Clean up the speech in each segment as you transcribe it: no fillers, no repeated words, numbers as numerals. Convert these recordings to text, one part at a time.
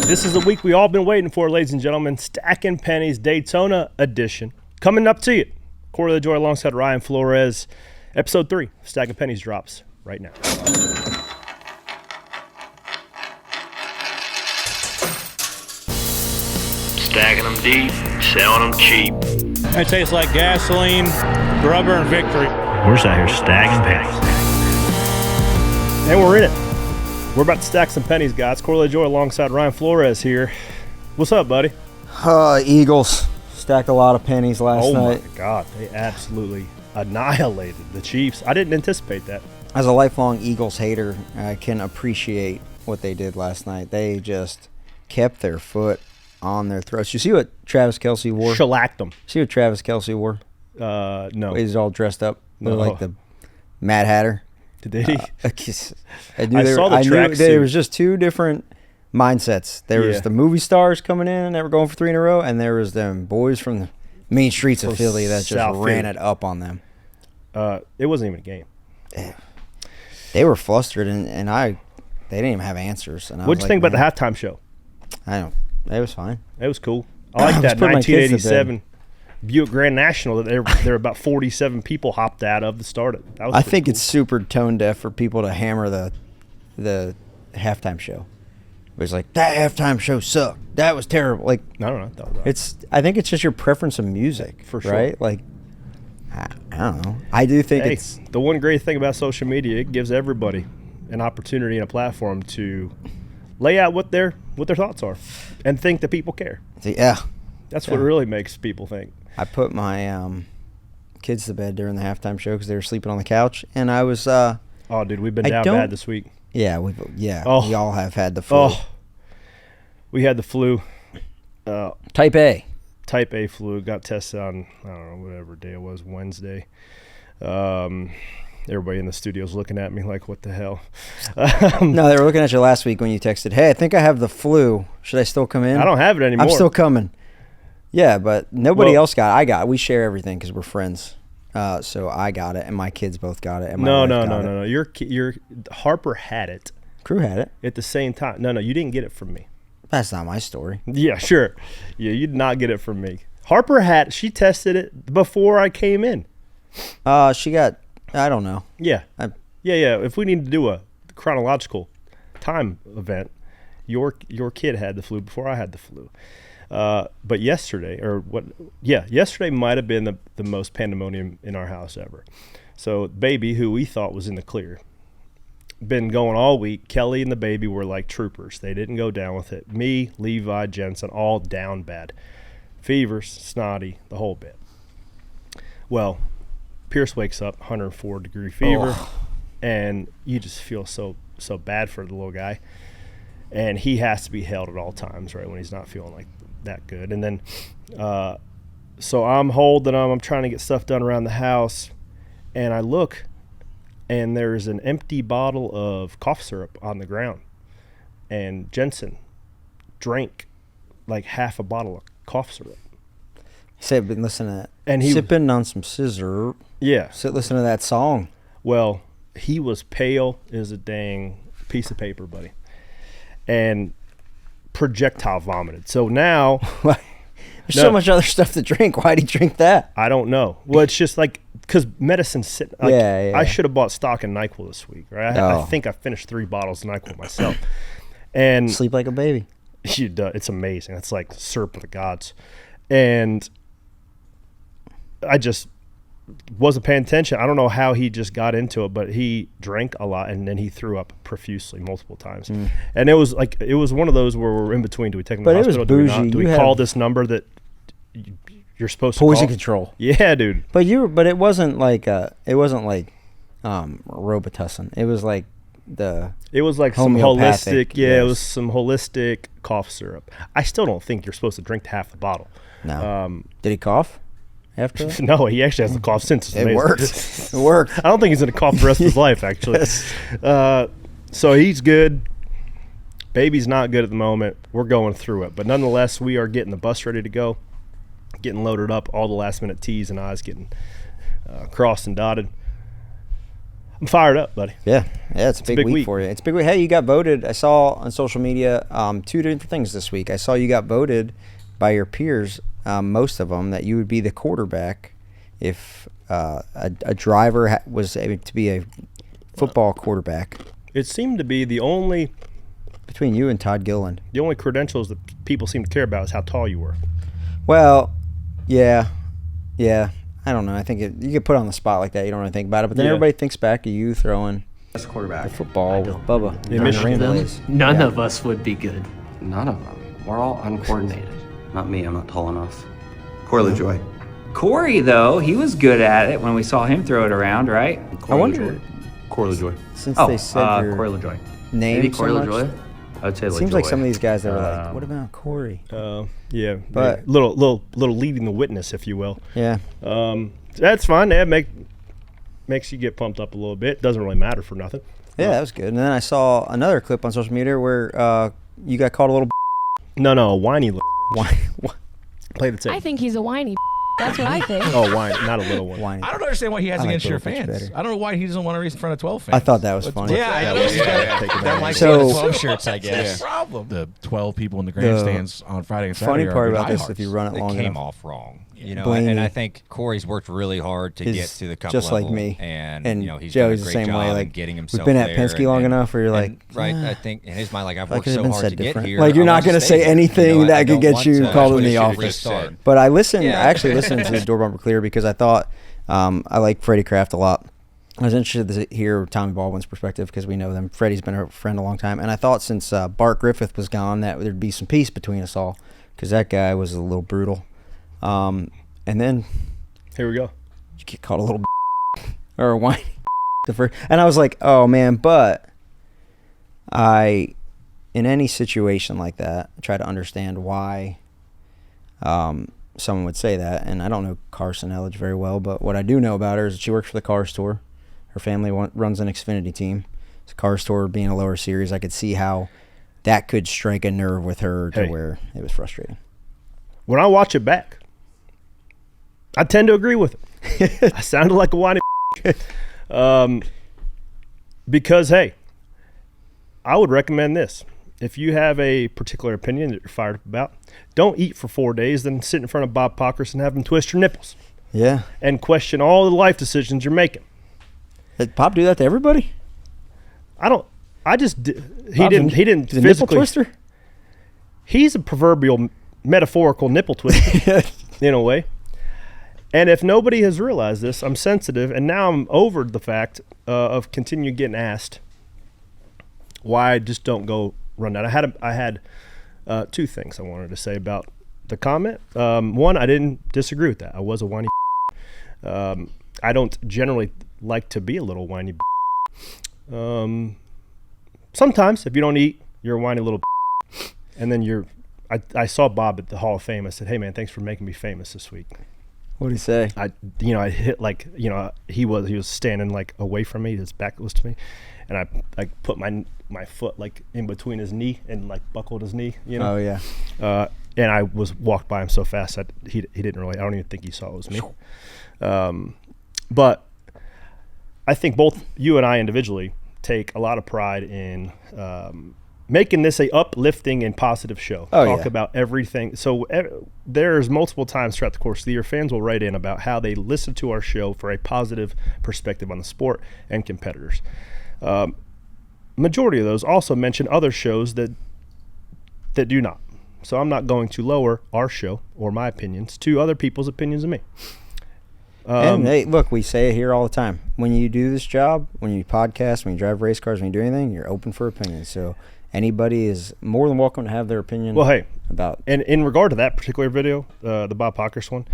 This is the week we all been waiting for, ladies and gentlemen. Stacking Pennies Daytona edition. Coming up to you. Quarter of the Joy alongside Ryan Flores. Episode 3, Stacking Pennies drops right now. Stacking them deep, selling them cheap. It tastes like gasoline, rubber, and victory. We're just out here stacking pennies. And we're in it. We're about to stack some pennies, guys. Quarter of the Joy alongside Ryan Flores here. What's up, buddy? Eagles stacked a lot of pennies last night. Oh, my God. They absolutely annihilated the Chiefs. I didn't anticipate that. As a lifelong Eagles hater, I can appreciate what they did last night. They just kept their foot on their throats. You see what Travis Kelce wore? Shellacked them. See what Travis Kelce wore? No. He's all dressed up. No. Like the Mad Hatter. Did he? I saw the track. There was just two different mindsets. There was the movie stars coming in and they were going for 3 in a row, and there was them boys from the mean streets of Philly that just ran it up on them. It wasn't even a game. They were flustered, and they didn't even have answers. And What'd you think about the halftime show? It was fine. It was cool. I like that 1987 Buick Grand National that there were about 47 people hopped out of the start. I think it's super tone deaf for people to hammer the halftime show. It was like, that halftime show sucked. That was terrible. Like, I don't know. I think it's just your preference of music, for sure. Right? Like, I don't know. I do think it's the one great thing about social media. It gives everybody an opportunity and a platform to lay out what their thoughts are and think that people care. Yeah. That's what really makes people think. I put my kids to bed during the halftime show because they were sleeping on the couch, and I was oh, dude, we've been down bad this week. Yeah, we all have had the flu. Oh, we had the flu. Type A flu. Got tested on, I don't know, whatever day it was, Wednesday. Everybody in the studio's looking at me like, what the hell? No, they were looking at you last week when you texted, hey, I think I have the flu. Should I still come in? I don't have it anymore. I'm still coming. Yeah, but nobody else got it. I got it. We share everything because we're friends. So I got it, and my kids both got it. And No. Your Harper had it. Crew had it. At the same time. No, you didn't get it from me. That's not my story. Yeah, sure. Yeah, you did not get it from me. Harper she tested it before I came in. She got, I don't know. Yeah. Yeah. If we need to do a chronological time event, your kid had the flu before I had the flu. But yesterday might have been the most pandemonium in our house ever. So baby, who we thought was in the clear, been going all week. Kelly and the baby were like troopers. They didn't go down with it. Me, Levi, Jensen, all down bad. Fevers, snotty, the whole bit. Well, Pierce wakes up, 104-degree fever, and you just feel so bad for the little guy. And he has to be held at all times, right, when he's not feeling like that good. And then so I'm holding him. I'm trying to get stuff done around the house, and I look, and there's an empty bottle of cough syrup on the ground. And Jensen drank like half a bottle of cough syrup. He said, been listening to that. And he sipping on some scissor. Yeah. Listen to that song. Well, he was pale as a dang piece of paper, buddy. And projectile vomited. So now there's so much other stuff to drink. Why'd he drink that? I don't know. Well, it's just like because medicine's sitting. Like, I should have bought stock in NyQuil this week, right? I think I finished 3 bottles of NyQuil myself. And sleep like a baby. It's amazing. It's like syrup of the gods. And I just wasn't paying attention. I don't know how he just got into it, but he drank a lot and then he threw up profusely multiple times. And it was one of those where we're in between. Do we take him to the hospital? It was bougie. Do we call this number that you're supposed to poison call? Control? Yeah, dude. But it wasn't like Robitussin. It was like some holistic. Yeah, it was some holistic cough syrup. I still don't think you're supposed to drink half the bottle. No. Did he cough after that? No, he actually hasn't coughed since. It worked. It worked. I don't think he's going to cough the rest of his life, actually. Yes. So he's good. Baby's not good at the moment. We're going through it. But nonetheless, we are getting the bus ready to go, getting loaded up, all the last-minute T's and I's getting crossed and dotted. I'm fired up, buddy. Yeah, it's a big week for you. It's a big week. Hey, you got voted. I saw on social media 2 different things this week. I saw you got voted by your peers, most of them, that you would be the quarterback if a driver was able to be a football quarterback. It seemed to be the only... Between you and Todd Gilliland. The only credentials that people seem to care about is how tall you were. Well, yeah. I don't know. I think you get put on the spot like that. You don't really think about it. But then everybody thinks back to you throwing the football with Bubba. None of us would be good. None of them. We're all uncoordinated. Not me. I'm not tall enough. Corey LaJoy. Corey, though, he was good at it when we saw him throw it around, right? I wonder. Corey LaJoy. Since they said your Corey LaJoy. Name Maybe Corey so much, LaJoy? I'd say it seems like some of these guys that were like, what about Corey? Yeah, but little leading the witness, if you will. Yeah. That's fine. That makes you get pumped up a little bit. Doesn't really matter for nothing. Yeah, that was good. And then I saw another clip on social media where you got called a little. No, a whiny. Play the tape. I think he's a whiny. That's what I think. Oh, whiny, not a little one. Whiny. I don't understand what he has against your fans. I don't know why he doesn't want to race in front of 12 fans. I thought that was funny. Yeah, I know. That like so, 12 shirts, I guess. Problem. The 12 people in the grandstands on Friday and Saturday. Funny part about this, if you run it long enough, came off wrong. You know, and I think Corey's worked really hard to get to the cup just level. Like me. And you know, he's Joey's done a the great same job way. Like, getting himself we've been at Penske long enough where you're like, right, I think in his mind, like, I've like worked so hard to get here. Like, you're not going to say anything that could get you called in the office. But I actually listened to the Door Bumper Clear because I thought I like Freddie Kraft a lot. I was interested to hear Tommy Baldwin's perspective because we know them. Freddie's been a friend a long time. And I thought since Bart Griffith was gone that there'd be some peace between us all because that guy was a little brutal. And then... Here we go. You get called a little or a whiny and I was like, oh man, but in any situation like that, I try to understand why someone would say that. And I don't know Carson Elledge very well, but what I do know about her is that she works for the Cars Tour. Her family runs an Xfinity team. So Cars Tour being a lower series, I could see how that could strike a nerve with her to where it was frustrating. When I watch it back, I tend to agree with it. I sounded like a whiny because, hey, I would recommend this. If you have a particular opinion that you're fired up about, don't eat for 4 days, then sit in front of Bob Pockrass and have him twist your nipples. Yeah. And question all the life decisions you're making. Did Pop do that to everybody? He didn't physically. Nipple twister? He's a proverbial metaphorical nipple twister in a way. And if nobody has realized this, I'm sensitive, and now I'm over the fact of continue getting asked why I just don't go run that. I had 2 things I wanted to say about the comment. One, I didn't disagree with that. I was a whiny. I don't generally like to be a little whiny. Sometimes, if you don't eat, you're a whiny little. And then I saw Bob at the Hall of Fame. I said, hey, man, thanks for making me famous this week. What did he say? I hit he was standing like away from me, his back was to me, and I like put my foot like in between his knee and like buckled his knee, Oh yeah. And I walked by him so fast that he didn't really. I don't even think he saw it was me. But I think both you and I individually take a lot of pride in making this a uplifting and positive show. Talk about everything. So there's multiple times throughout the course of the year, fans will write in about how they listen to our show for a positive perspective on the sport and competitors. Majority of those also mention other shows that do not. So I'm not going to lower our show or my opinions to other people's opinions of me. And hey, look, we say it here all the time. When you do this job, when you podcast, when you drive race cars, when you do anything, you're open for opinions. So anybody is more than welcome to have their opinion. Well, hey, about. And in regard to that particular video, the Bob Pockrass one,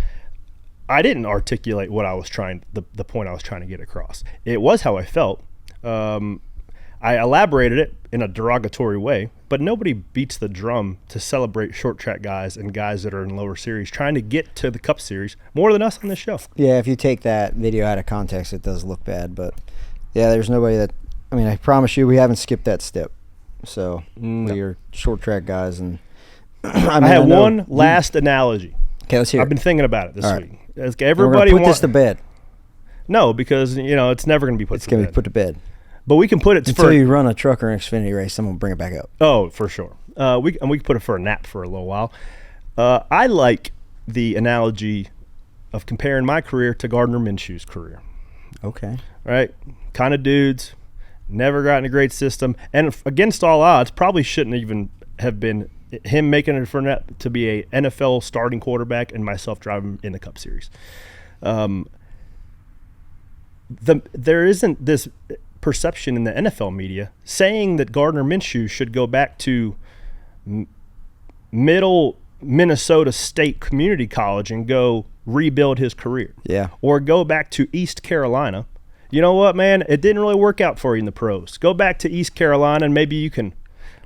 I didn't articulate what I was the point I was trying to get across. It was how I felt. I elaborated it in a derogatory way, but nobody beats the drum to celebrate short track guys and guys that are in lower series trying to get to the Cup Series more than us on this show. Yeah, if you take that video out of context, it does look bad. But, yeah, there's nobody that – I mean, I promise you we haven't skipped that step. So, we are short track guys. And I have one last analogy. Okay, let's hear it. I've been thinking about it this week. Everybody we're gonna put this to bed. No, because it's never going to be put. It's going to be put to bed. But we can put it until you run a truck or an Xfinity race. Someone will bring it back up. Oh, for sure. We can put it for a nap for a little while. I like the analogy of comparing my career to Gardner Minshew's career. Okay. Right? Kind of dudes, never got in a great system, and against all odds, probably shouldn't even have been him making it to be a NFL starting quarterback and myself driving in the Cup Series. There isn't this perception in the NFL media saying that Gardner Minshew should go back to middle Minnesota State Community College and go rebuild his career. Yeah. Or go back to East Carolina. You know what, man? It didn't really work out for you in the pros. Go back to East Carolina and maybe you can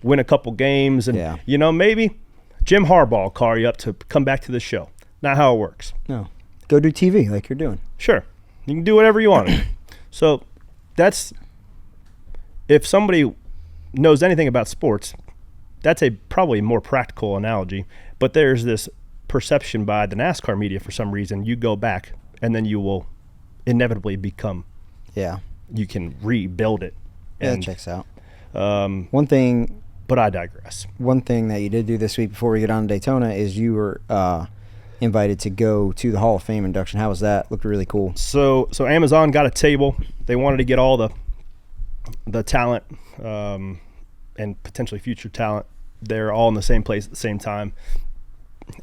win a couple games and, maybe Jim Harbaugh will call you up to come back to the show. Not how it works. No. Go do TV like you're doing. Sure. You can do whatever you want. So that's, if somebody knows anything about sports, that's probably a more practical analogy. But there's this perception by the NASCAR media for some reason. You go back and then you will inevitably become. Yeah. You can rebuild it. Yeah, that checks out. One thing. But I digress. One thing that you did do this week before we get on to Daytona is you were invited to go to the Hall of Fame induction. How was that? Looked really cool. So Amazon got a table. They wanted to get all the talent and potentially future talent. They're all in the same place at the same time,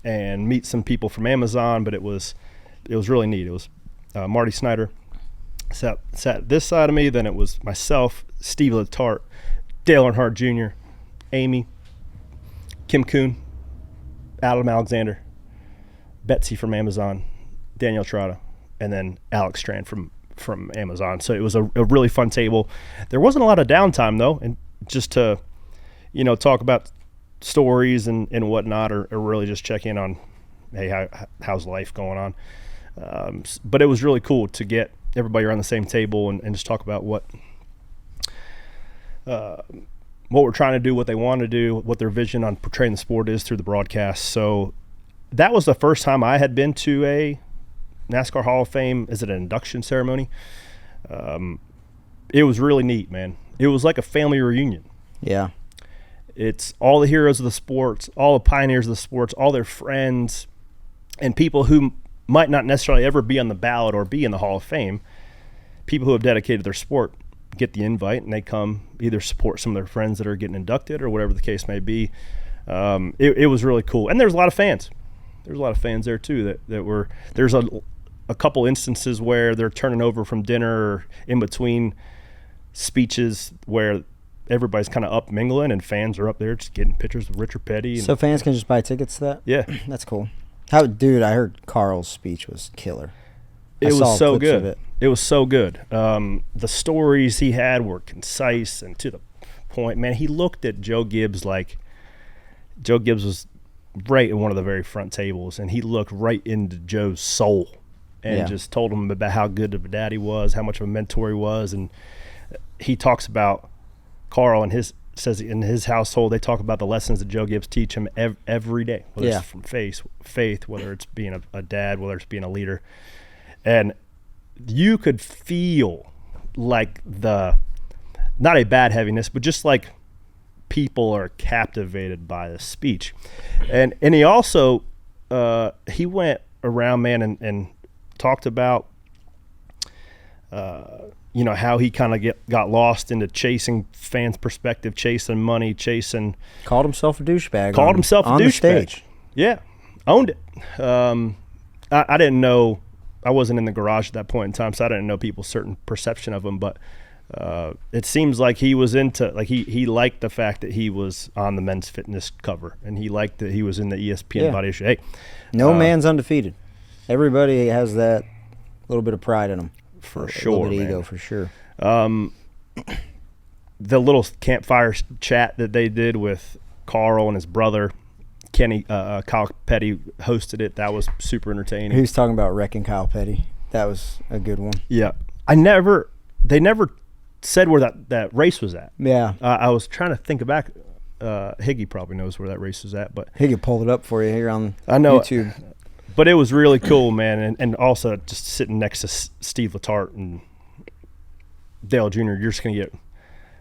and meet some people from Amazon. But it was really neat. It was Marty Snyder sat this side of me. Then it was myself, Steve Letarte, Dale Earnhardt Jr., Amy, Kim Kuhn, Adam Alexander, Betsy from Amazon, Danielle Trotta, and then Alex Strand from Amazon. So it was a really fun table. There wasn't a lot of downtime though, and just to talk about stories and whatnot, or really just check in on, hey, how's life going on. But it was really cool to get everybody around the same table and just talk about what we're trying to do, what they want to do, what their vision on portraying the sport is through the broadcast. So that was the first time I had been to a NASCAR Hall of Fame. Is it an induction ceremony? It was really neat, man. It was like a family reunion. Yeah. It's all the heroes of the sports, all the pioneers of the sports, all their friends, and people who might not necessarily ever be on the ballot or be in the Hall of Fame. People who have dedicated their sport get the invite, and they come either support some of their friends that are getting inducted or whatever the case may be. It was really cool. And there's a lot of fans. There's a lot of fans there too that were – there's a couple instances where they're turning over from dinner or in between speeches where everybody's kind of up mingling and fans are up there just getting pictures of Richard Petty. So fans can just buy tickets to that? Yeah. That's cool. Dude, I heard Carl's speech was killer. It was so good. It was so good. The stories he had were concise and to the point. Man, he looked at Joe Gibbs like Joe Gibbs was right in one of the very front tables, and he looked right into Joe's soul and just told him about how good of a dad he was, how much of a mentor he was. And he talks about Carl and says in his household, they talk about the lessons that Joe Gibbs teach him every day, whether it's from faith, whether it's being a dad, whether it's being a leader. And you could feel like not a bad heaviness, but just like people are captivated by the speech. And he also, he went around, man, and talked about, how he kind of got lost into chasing fans' perspective, chasing money, Called himself a douchebag. On the stage. Yeah, owned it. I didn't know. I wasn't in the garage at that point in time, so I didn't know people's certain perception of him. But it seems like he was he liked the fact that he was on the Men's Fitness cover, and he liked that he was in the ESPN body issue. Hey, no man's undefeated. Everybody has that little bit of pride in them. For sure, a little bit of ego, for sure. The little campfire chat that they did with Carl and his brother, Kenny, Kyle Petty hosted it. That was super entertaining. He was talking about wrecking Kyle Petty. That was a good one. Yeah. They never said where that race was at. Yeah. I was trying to think back. Higgy probably knows where that race was at, but Higgy pulled it up for you here on YouTube. But it was really cool, man, and also just sitting next to Steve Letarte and Dale Jr., you're just going to get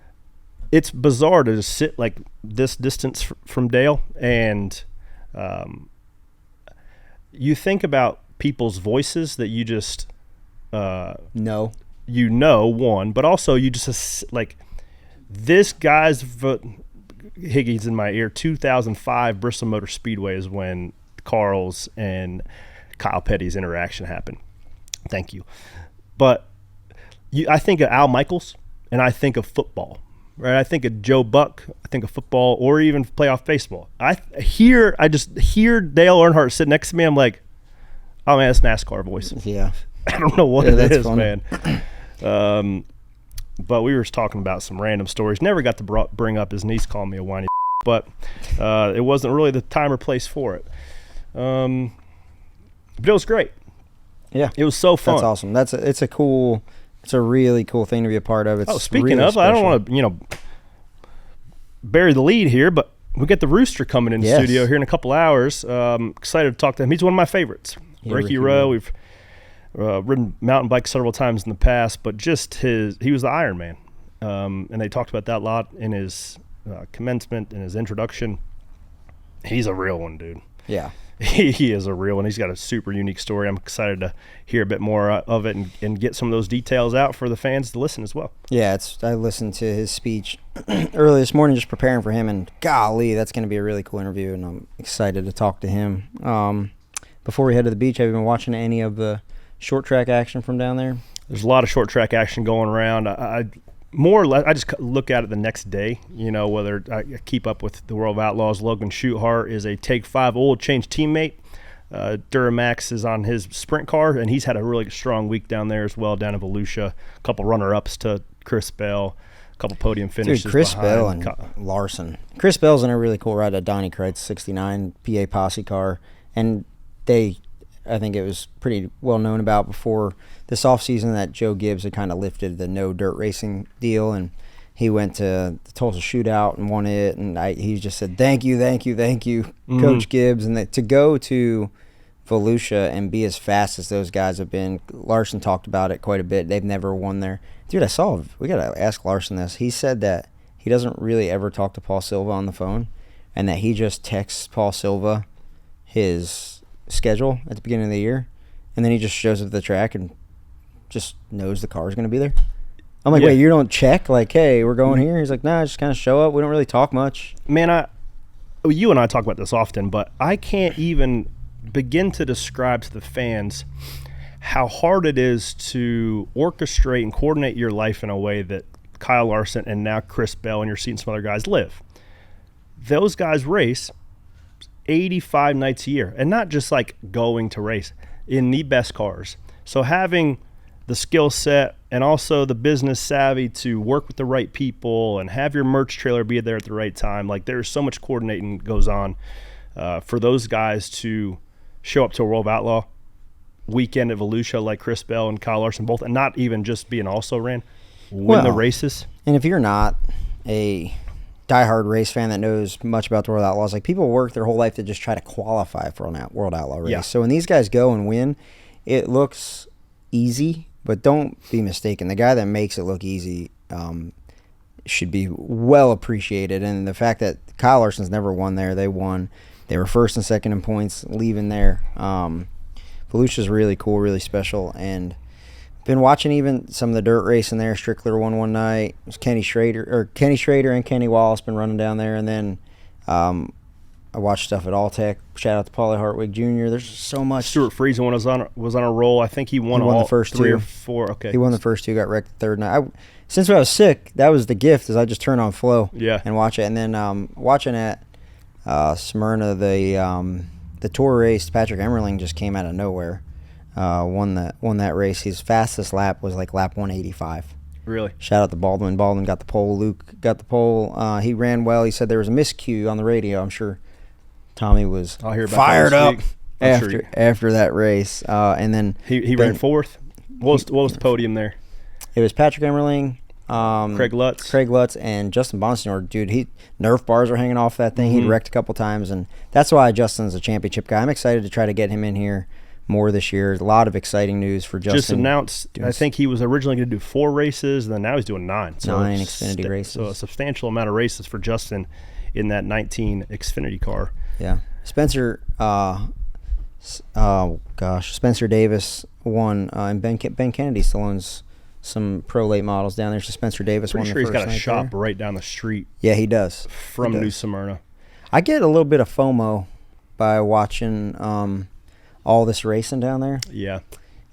– it's bizarre to just sit like this distance from Dale, and you think about people's voices that you just know. You know, one, but also you just like this guy's Higgy's in my ear. 2005 Bristol Motor Speedway is when Carl's and Kyle Petty's interaction happened. Thank you. But I think of Al Michaels, and I think of football, right? I think of Joe Buck. I think of football, or even playoff baseball. I just hear Dale Earnhardt sitting next to me. I'm like, oh man, that's NASCAR voice. Yeah. I don't know what it is, funny. Man. But we were just talking about some random stories. Never got to bring up his niece calling me a whiny, but it wasn't really the time or place for it. But it was great. Yeah, it was so fun. That's awesome. It's a really cool thing to be a part of. It's speaking really of, special. I don't want to bury the lead here, but we get the Rooster coming in the studio here in a couple hours. Excited to talk to him. He's one of my favorites. Ricky Rowe. We've ridden mountain bikes several times in the past, but just he was the Iron Man. And they talked about that a lot in his commencement and his introduction. He's a real one, dude. Yeah. He is a real one. He's got a super unique story. I'm excited to hear a bit more of it and get some of those details out for the fans to listen as well. Yeah, I listened to his speech early this morning just preparing for him, and golly, that's going to be a really cool interview, and I'm excited to talk to him. Before we head to the beach, have you been watching any of the short track action from down there? There's a lot of short track action going around. I more or less, I just look at it the next day, whether I keep up with the World of Outlaws. Logan Schuchart is a Take 5 oil change teammate. Duramax is on his sprint car, and he's had a really strong week down there as well, down in Volusia. A couple runner-ups to Chris Bell, a couple podium finishes. Dude, Chris Bell and Larson. Chris Bell's in a really cool ride at Donnie Kreitz 69 PA Posse car, and I think it was pretty well known about before this offseason that Joe Gibbs had kind of lifted the no dirt racing deal, and he went to the Tulsa Shootout and won it, and he just said, thank you, Coach Gibbs. And to go to Volusia and be as fast as those guys have been, Larson talked about it quite a bit. They've never won there. Dude, we got to ask Larson this. He said that he doesn't really ever talk to Paul Silva on the phone, and that he just texts Paul Silva his schedule at the beginning of the year, and then he just shows up at the track and just knows the car is going to be there. I'm like, wait, you don't check? Like, hey, we're going here? He's like, nah, just kind of show up. We don't really talk much. Man, you and I talk about this often, but I can't even begin to describe to the fans how hard it is to orchestrate and coordinate your life in a way that Kyle Larson and now Chris Bell and you're seeing some other guys live. Those guys race 85 nights a year, and not just like going to race in the best cars. So having the skill set and also the business savvy to work with the right people and have your merch trailer be there at the right time, like there's so much coordinating goes on for those guys to show up to a World of Outlaw weekend at Volusia like Chris Bell and Kyle Larson both, and not even just be an also ran, win the races. And if you're not a diehard race fan that knows much about the World Outlaws, like people work their whole life to just try to qualify for a World Outlaw race. Yeah. So when these guys go and win, it looks easy, but don't be mistaken. The guy that makes it look easy should be well appreciated. And the fact that Kyle Larson's never won there, they won. They were first and second in points leaving there. Volusia's really cool, really special, and been watching even some of the dirt racing there. Strickler won one night. It was Kenny Schrader and Kenny Wallace been running down there. And then I watched stuff at Alltech. Shout out to Paulie Hartwig Jr. There's so much. Stuart Friesen was on a roll. I think he won all the first 3 two. or 4. Okay. He won the first 2, got wrecked the third night. Since I was sick, that was the gift, is I just turn on Flow and watch it. And then watching at Smyrna, the tour race, Patrick Emmerling just came out of nowhere. Won that race. His fastest lap was like lap 185. Really? Shout out to Baldwin. Baldwin got the pole. Luke got the pole. He ran well. He said there was a miscue on the radio. I'm sure Tommy was fired up after that race. And then he ran 4th. What was the podium there? It was Patrick Emmerling, Craig Lutz, and Justin Bonsignor. Dude, Nerf bars are hanging off that thing. He'd wrecked a couple times, and that's why Justin's a championship guy. I'm excited to try to get him in here more this year. A lot of exciting news for Justin. Just announced, I think he was originally going to do 4 races, and then now he's doing 9. So 9 Xfinity races. So a substantial amount of races for Justin in that 19 Xfinity car. Yeah. Spencer Davis won, and Ben Kennedy still owns some pro late models down there. So Spencer Davis won the first night. Pretty sure he's got a shop right down the street. Yeah, he does. From New Smyrna. I get a little bit of FOMO by watching all this racing down there. Yeah.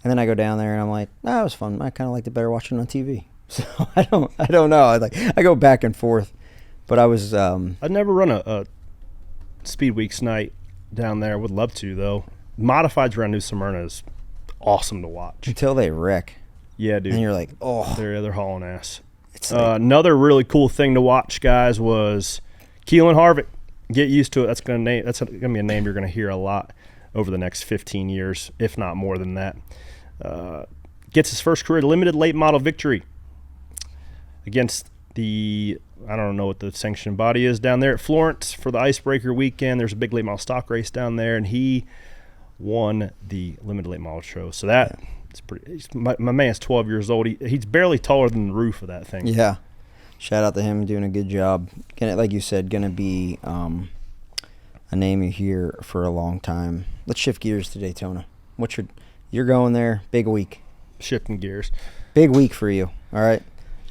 And then I go down there and I'm like, that was fun. I kind of liked it better watching it on TV. So I don't know. I go back and forth. But I was I'd never run a Speed Weeks night down there. Would love to though. Modifieds around New Smyrna is awesome to watch until they wreck. Yeah, dude. And you're like, oh, they're hauling ass. It's another really cool thing to watch, guys, was Keelan Harvick. Get used to it. That's gonna be a name you're gonna hear a lot over the next 15 years, if not more than that. Gets his first career limited late model victory against the, I don't know what the sanctioned body is down there at Florence for the Icebreaker weekend. There's a big late model stock race down there, and he won the limited late model show. So that it's pretty. My man's 12 years old. He's barely taller than the roof of that thing. Yeah. Shout out to him doing a good job. Like you said, gonna be a name you hear for a long time. Let's shift gears to Daytona. You're going there, big week. Shifting gears. Big week for you. All right.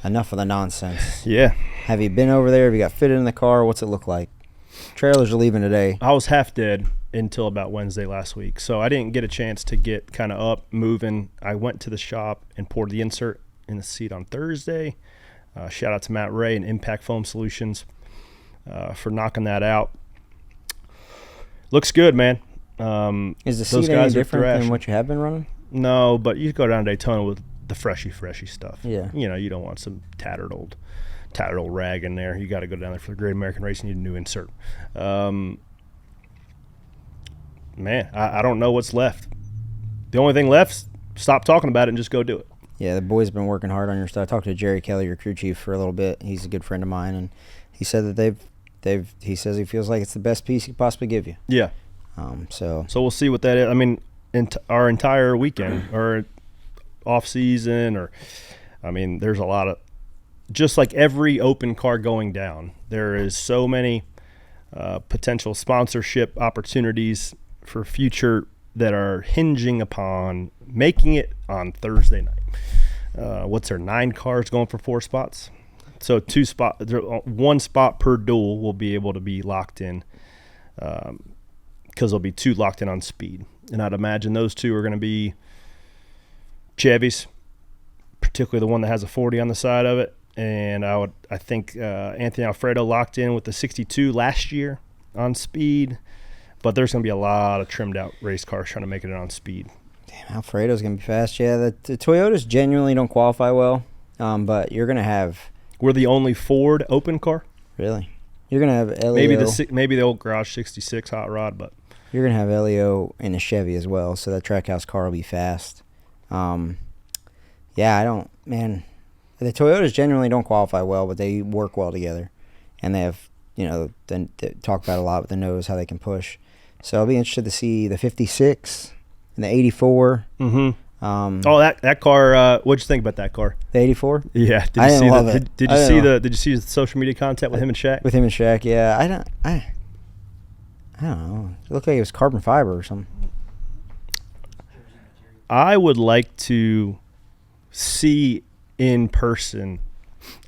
Enough of the nonsense. Yeah. Have you been over there? Have you got fitted in the car? What's it look like? Trailers are leaving today. I was half dead until about Wednesday last week, so I didn't get a chance to get kind of up, moving. I went to the shop and poured the insert in the seat on Thursday. Shout out to Matt Ray and Impact Foam Solutions for knocking that out. Looks good, man. Is the seat any different than what you have been running? No, but you go down to Daytona with the freshy stuff. Yeah. You don't want some tattered old rag in there. You got to go down there for the Great American Race and need a new insert. Man, I don't know what's left. The only thing left, stop talking about it and just go do it. Yeah, the boys have been working hard on your stuff. I talked to Jerry Kelly, your crew chief, for a little bit. He's a good friend of mine, and he said that he says he feels like it's the best piece he could possibly give you. Yeah. So we'll see what that is. I mean, our entire weekend or off season, there's a lot of, just like every open car going down, there is so many potential sponsorship opportunities for future that are hinging upon making it on Thursday night. What's there, 9 cars going for 4 spots? So 1 spot per duel will be able to be locked in, because there'll be 2 locked in on speed. And I'd imagine those 2 are going to be Chevys, particularly the one that has a 40 on the side of it. And I think Anthony Alfredo locked in with the 62 last year on speed. But there's going to be a lot of trimmed out race cars trying to make it on speed. Damn, Alfredo's going to be fast. Yeah, the Toyotas genuinely don't qualify well, but you're going to have... We're the only Ford open car? Really? You're going to have Elio. Maybe the old Garage 66 hot rod, but... You're going to have Elio in a Chevy as well, so that Trackhouse car will be fast. The Toyotas generally don't qualify well, but they work well together. And they have, they talk about a lot with the nose, how they can push. So I'll be interested to see the 56 and the 84. Mm-hmm. That car, what'd you think about that car? The 84? Yeah. I didn't love it. Did you see the social media content with him and Shaq? With him and Shaq, yeah. I don't know. It looked like it was carbon fiber or something. I would like to see in person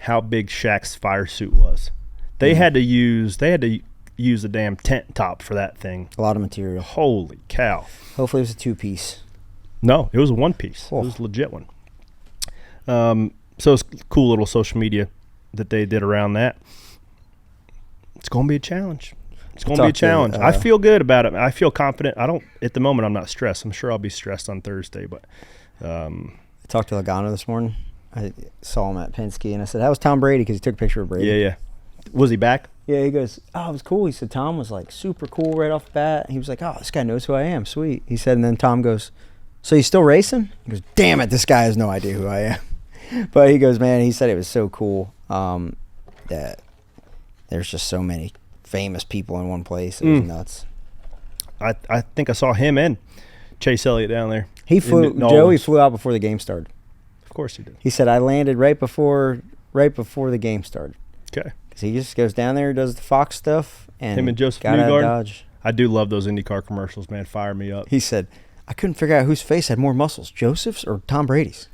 how big Shaq's fire suit was. They had to use a damn tent top for that thing. A lot of material. Holy cow. Hopefully it was a 2-piece. No, it was a 1-piece. Oh. It was a legit one. So it's cool little social media that they did around that. It's going to be a challenge. I feel good about it. I feel confident. At the moment, I'm not stressed. I'm sure I'll be stressed on Thursday, but I talked to Logano this morning. I saw him at Penske, and I said, how was Tom Brady? Because he took a picture of Brady. Yeah. Was he back? Yeah, he goes, oh, it was cool. He said, Tom was like super cool right off the bat. He was like, oh, this guy knows who I am. Sweet. He said, and then Tom goes, so you still racing? He goes, damn it, this guy has no idea who I am. But he goes, man, he said it was so cool that there's just so many famous people in one place. It was nuts. I think I saw him and Chase Elliott down there. Joey flew out before the game started. Of course he did. He said, I landed right before the game started. Okay. Because he just goes down there, does the Fox stuff, and him and Joseph got out of Newgarden. Dodge. I do love those IndyCar commercials, man. Fire me up. He said, I couldn't figure out whose face had more muscles, Joseph's or Tom Brady's.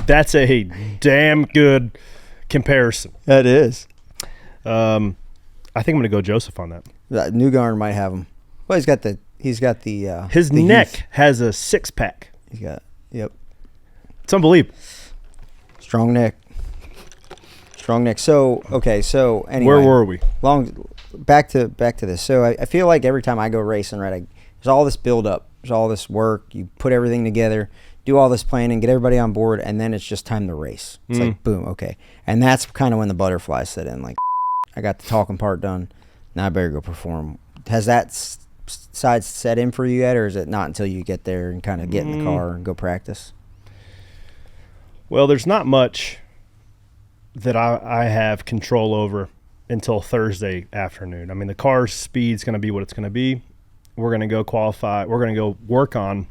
That's a damn good comparison. That is. I think I'm going to go Joseph on that. Newgarden might have him. Well, he's got the his neck has a six-pack. Yep. It's unbelievable. Strong neck. So, okay, so anyway. Where were we? Back to this. So I feel like every time I go racing, right, there's all this build up. There's all this work. You put everything together, do all this planning, get everybody on board, and then it's just time to race. It's like, boom, okay. And that's kind of when the butterflies set in. Like, I got the talking part done. Now I better go perform. Has that side set in for you yet, or is it not until you get there and kind of get in the car and go practice? Well, there's not much that I have control over until Thursday afternoon. I mean, the car's speed's going to be what it's going to be. We're going to go qualify. We're going to go work on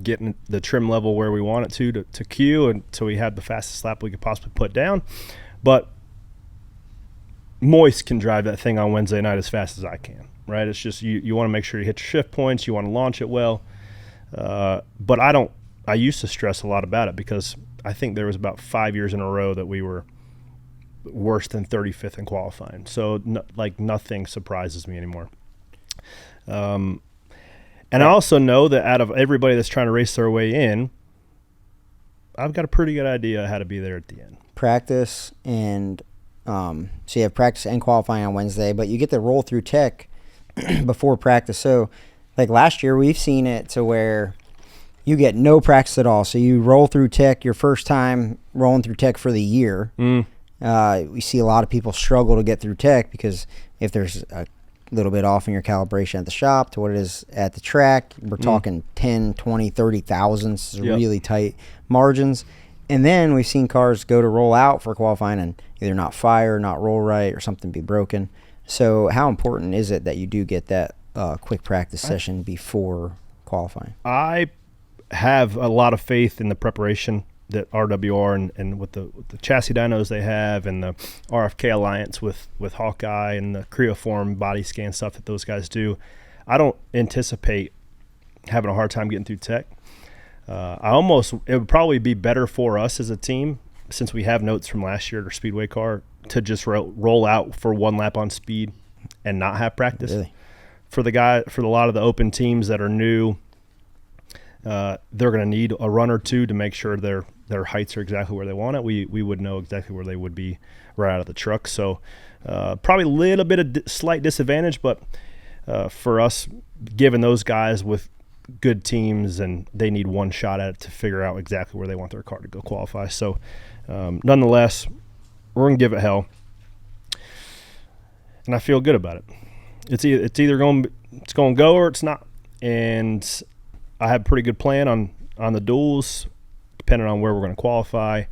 getting the trim level where we want it to Q, and so we have the fastest lap we could possibly put down. But Moist can drive that thing on Wednesday night as fast as I can, right? It's just you want to make sure you hit your shift points. You want to launch it well. But I used to stress a lot about it because I think there was about 5 years in a row that we were worse than 35th in qualifying. So, nothing surprises me anymore. And I also know that out of everybody that's trying to race their way in, I've got a pretty good idea how to be there at the end. Practice and so you have practice and qualifying on Wednesday, but you get to roll through tech before practice. So, like last year, we've seen it to where you get no practice at all. So you roll through tech your first time rolling through tech for the year. We see a lot of people struggle to get through tech because if there's a little bit off in your calibration at the shop to what it is at the track, we're talking 10, 20, 30 thousandths, really tight margins. And then we've seen cars go to roll out for qualifying and either not fire, not roll right, or something be broken. So how important is it that you do get that quick practice session before qualifying? I have a lot of faith in the preparation that RWR and with the chassis dynos they have and the RFK Alliance with Hawkeye and the Creoform body scan stuff that those guys do. I don't anticipate having a hard time getting through tech. It would probably be better for us as a team, since we have notes from last year at our Speedway car, to just roll out for one lap on speed and not have practice. Really? For a lot of the open teams that are new, they're going to need a run or two to make sure their heights are exactly where they want it. We would know exactly where they would be right out of the truck. So probably a little bit of slight disadvantage, but for us, given those guys with good teams, and they need one shot at it to figure out exactly where they want their car to go qualify. So nonetheless, we're going to give it hell. And I feel good about it. It's either going to go or it's not. And I have a pretty good plan on the duels, depending on where we're going to qualify.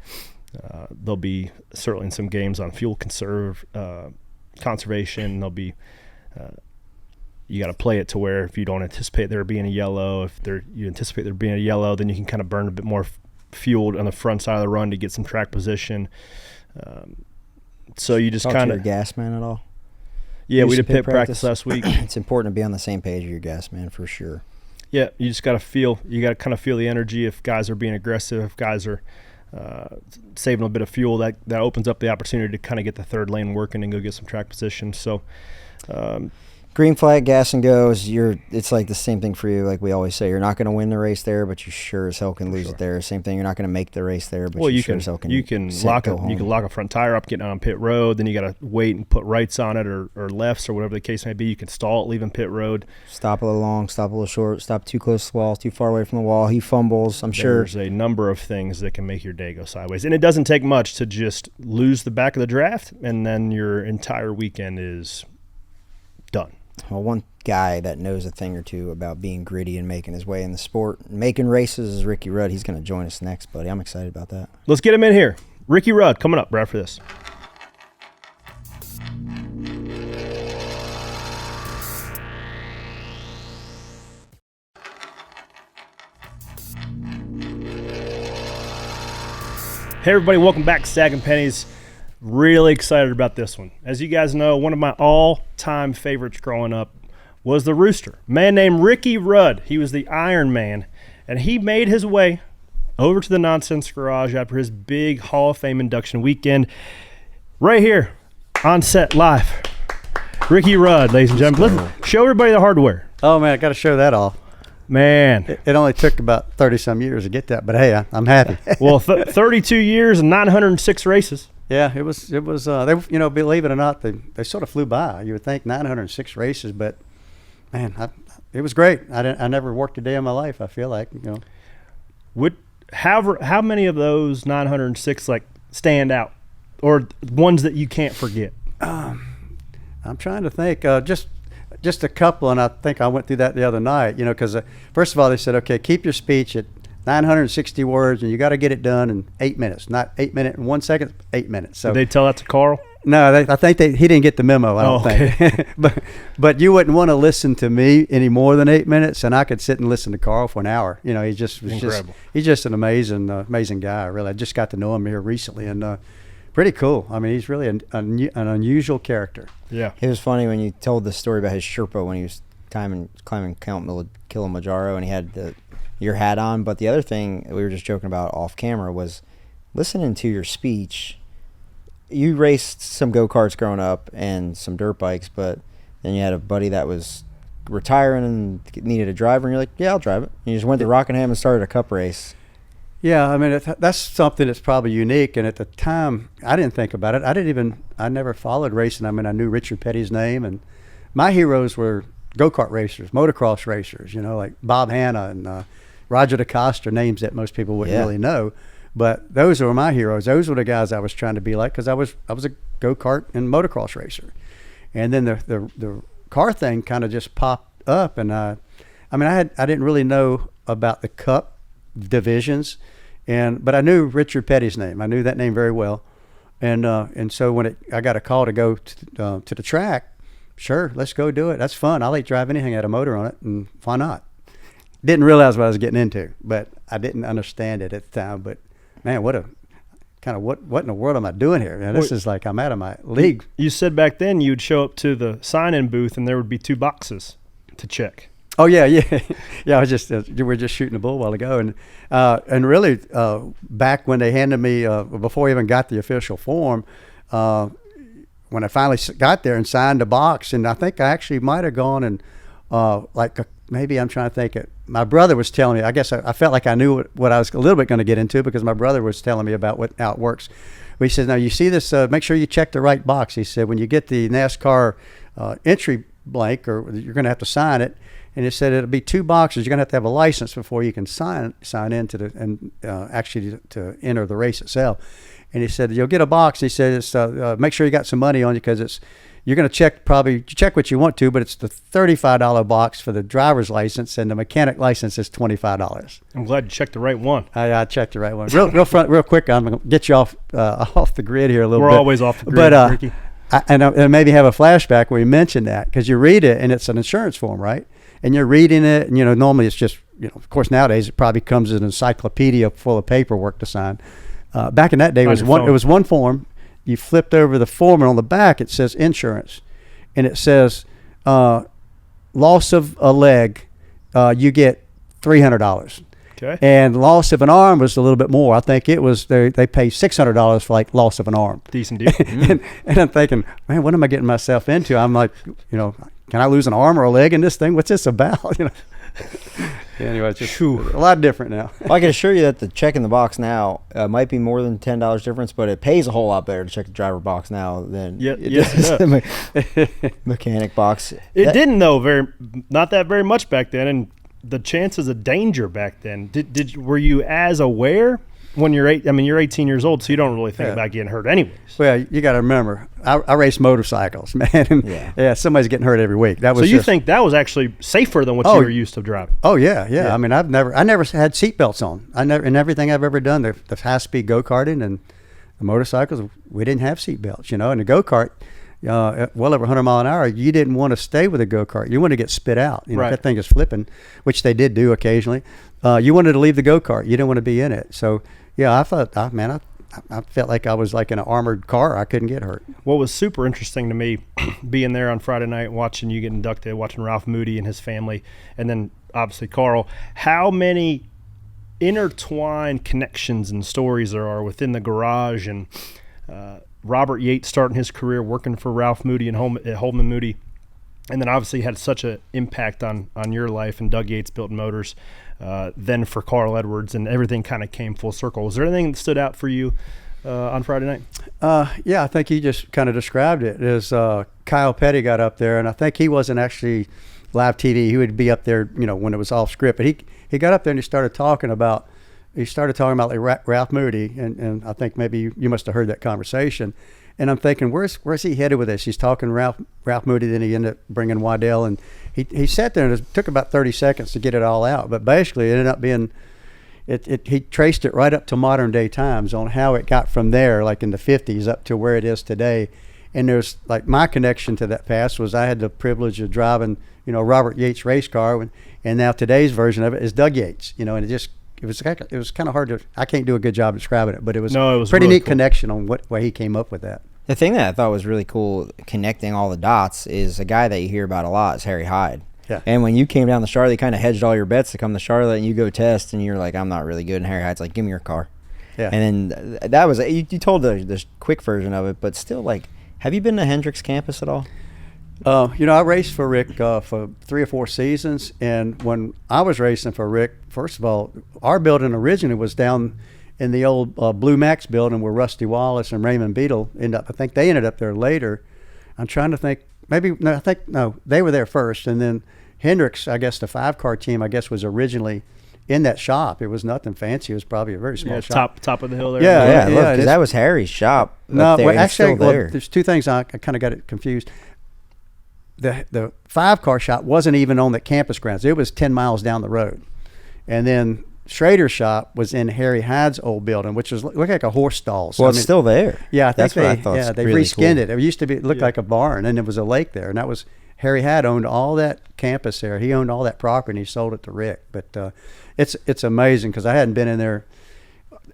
There'll be certainly some games on fuel conservation. There'll be you got to play it to where if you don't anticipate there being a yellow, you anticipate there being a yellow, then you can kind of burn a bit more fuel on the front side of the run to get some track position. So you just kind of your gas man at all? Yeah, we did pit practice last week. It's important to be on the same page with your gas man for sure. Yeah, you just got to kind of feel the energy. If guys are being aggressive, if guys are saving a bit of fuel, that opens up the opportunity to kind of get the third lane working and go get some track position. So green flag, gas and goes. It's like the same thing for you. Like we always say, you're not going to win the race there, but you sure as hell can lose it there. Same thing. You're not going to make the race there, but you sure as hell can. You can lock a front tire up, getting on pit road. Then you got to wait and put rights on it or lefts or whatever the case may be. You can stall it, leaving pit road. Stop a little long, stop a little short, stop too close to the wall, too far away from the wall. He fumbles. There's a number of things that can make your day go sideways, and it doesn't take much to just lose the back of the draft, and then your entire weekend is done. Well, one guy that knows a thing or two about being gritty and making his way in the sport, making races, is Ricky Rudd. He's going to join us next, buddy. I'm excited about that. Let's get him in here. Ricky Rudd coming up right after this. Hey everybody, welcome back to Stacking Pennies. Really excited about this one. As you guys know, one of my all-time favorites growing up was the Rooster. A man named Ricky Rudd. He was the Iron Man, and he made his way over to the Noncents Garage after his big Hall of Fame induction weekend. Right here, on set, live. Ricky Rudd, ladies and gentlemen. Let's show everybody the hardware. Oh man, I got to show that off. Man, it only took about 30-some years to get that, but hey, I'm happy. Well, 32 years and 906 races. Yeah, it was. They, believe it or not, they sort of flew by. You would think 906 races, but man, it was great. I never worked a day in my life. I feel like, How many of those 906 stand out, or ones that you can't forget? I'm trying to think. Just a couple, and I think I went through that the other night, because first of all, they said, okay, keep your speech at 960 words, and you got to get it done in 8 minutes, not 8 minutes and 1 second, 8 minutes. So did they tell that to Carl? No, I think he didn't get the memo, I don't think. But you wouldn't want to listen to me any more than 8 minutes, and I could sit and listen to Carl for an hour. He just was incredible. He's just an amazing guy, really. I just got to know him here recently, and pretty cool. I mean, he's really an unusual character. Yeah. It was funny when you told the story about his Sherpa when he was climbing Kilimanjaro and he had your hat on. But the other thing we were just joking about off camera was listening to your speech. You raced some go-karts growing up and some dirt bikes, but then you had a buddy that was retiring and needed a driver, and you're like, yeah, I'll drive it. And you just went to Rockingham and started a cup race. Yeah, I mean, that's something that's probably unique. And at the time, I didn't think about it. I never followed racing. I mean, I knew Richard Petty's name, and my heroes were go-kart racers, motocross racers, like Bob Hanna and Roger DeCoster, names that most people wouldn't really know. But those were my heroes. Those were the guys I was trying to be like, because I was a go-kart and motocross racer. And then the car thing kind of just popped up, and I didn't really know about the cup divisions, but I knew Richard Petty's name. I knew that name very well, and so when I got a call to go to the track, sure, let's go do it. That's fun. I like drive anything that had a motor on it, and why not? Didn't realize what I was getting into, but I didn't understand it at the time. But man, what in the world am I doing here? Man, this is like I'm out of my league. You said back then you'd show up to the sign-in booth and there would be 2 boxes to check. Oh yeah. I was just we were just shooting a bull a while ago, and really back when they handed me before I even got the official form, when I finally got there and signed the box, and I think I actually might have gone and maybe I'm trying to think it. My brother was telling me. I guess I felt like I knew what I was a little bit going to get into because my brother was telling me about how it works. He said, "Now you see this? Make sure you check the right box." He said, "When you get the NASCAR entry blank, or you're going to have to sign it." And he said it'll be 2 boxes. You're going to have a license before you can sign in to actually to enter the race itself. And he said you'll get a box. He said it's make sure you got some money on you because you're going to check what you want to, but it's the $35 box for the driver's license, and the mechanic license is $25. I'm glad you checked the right one. I checked the right one. Real quick. I'm going to get you off the grid here a little bit. We're always off the grid, but Ricky. I maybe have a flashback where you mentioned that because you read it and it's an insurance form, right? And you're reading it, and normally it's just, of course nowadays it probably comes as an encyclopedia full of paperwork to sign. Back in that day, it was one form. You flipped over the form, and on the back it says insurance, and it says loss of a leg, you get $300. Okay. And loss of an arm was a little bit more. I think it was they pay $600 for loss of an arm. Decent deal. and I'm thinking, man, what am I getting myself into? I'm like, can I lose an arm or a leg in this thing? What's this about? Anyway, it's just a lot different now. Well, I can assure you that the check in the box now might be more than $10 difference, but it pays a whole lot better to check the driver box now than the mechanic box. It didn't though not that very much back then, and the chances of danger back then. Were you as aware when you're you're 18 years old, so you don't really think about getting hurt anyways. Well, you got to remember, I race motorcycles, man. And somebody's getting hurt every week. That was. So you think that was actually safer than what you were used to driving? Oh yeah. I mean, I never had seatbelts on. In everything I've ever done, the high speed go karting and the motorcycles, we didn't have seatbelts. And the go kart. Well over 100 mile an hour, you didn't want to stay with a go-kart. You wanted to get spit out. If that thing is flipping, which they did do occasionally, you wanted to leave the go-kart. You didn't want to be in it. So, yeah, I thought, I felt like I was like in an armored car. I couldn't get hurt. What was super interesting to me, being there on Friday night, watching you get inducted, watching Ralph Moody and his family, and then obviously Carl, how many intertwined connections and stories there are within the garage, and Robert Yates starting his career working for Ralph Moody and Holman Moody, and then obviously had such an impact on your life, and Doug Yates building motors, then for Carl Edwards, and everything kind of came full circle. Was there anything that stood out for you on Friday night? Yeah, I think you just kind of described it. As Kyle Petty got up there, and I think he wasn't actually live TV. He would be up there, when it was off script, but he got up there and he started talking about like Ralph Moody, and I think maybe you must have heard that conversation. And I'm thinking, where's he headed with this? He's talking Ralph Moody, then he ended up bringing Waddell, and he sat there and it took about 30 seconds to get it all out. But basically, it ended up being, he traced it right up to modern day times on how it got from there, like in the 50s, up to where it is today. And there's like my connection to that past was I had the privilege of driving, Robert Yates race car, and now today's version of it is Doug Yates, and it was kind of hard to. I can't do a good job describing it, but it was pretty really neat cool connection on why he came up with that. The thing that I thought was really cool, connecting all the dots, is a guy that you hear about a lot is Harry Hyde. Yeah. And when you came down to Charlotte, you kind of hedged all your bets to come to Charlotte, and you go test, and you're like, I'm not really good. And Harry Hyde's like, give me your car. Yeah. And then that was you told the quick version of it, but still, like, have you been to Hendricks campus at all? I raced for Rick for 3 or 4 seasons, and when I was racing for Rick, first of all, our building originally was down in the old Blue Max building where Rusty Wallace and Raymond Beadle I think they ended up there later. I'm trying to think, they were there first, and then Hendricks, I guess the 5-car team, was originally in that shop. It was nothing fancy. It was probably a very small shop. Top of the hill there. Yeah. Look, that was Harry's shop. No, there, actually, there's 2 things I kind of got it confused. The 5-car shop wasn't even on the campus grounds. It was 10 miles down the road. And then Schrader's shop was in Harry Hyde's old building, which looked like a horse stall. So, it's still there. Yeah, I think that's what I thought. They really reskinned cool. it. It used to look like a barn, and there was a lake there. And that was Harry Hyde owned all that campus there. He owned all that property, and he sold it to Rick. But it's amazing because I hadn't been in there.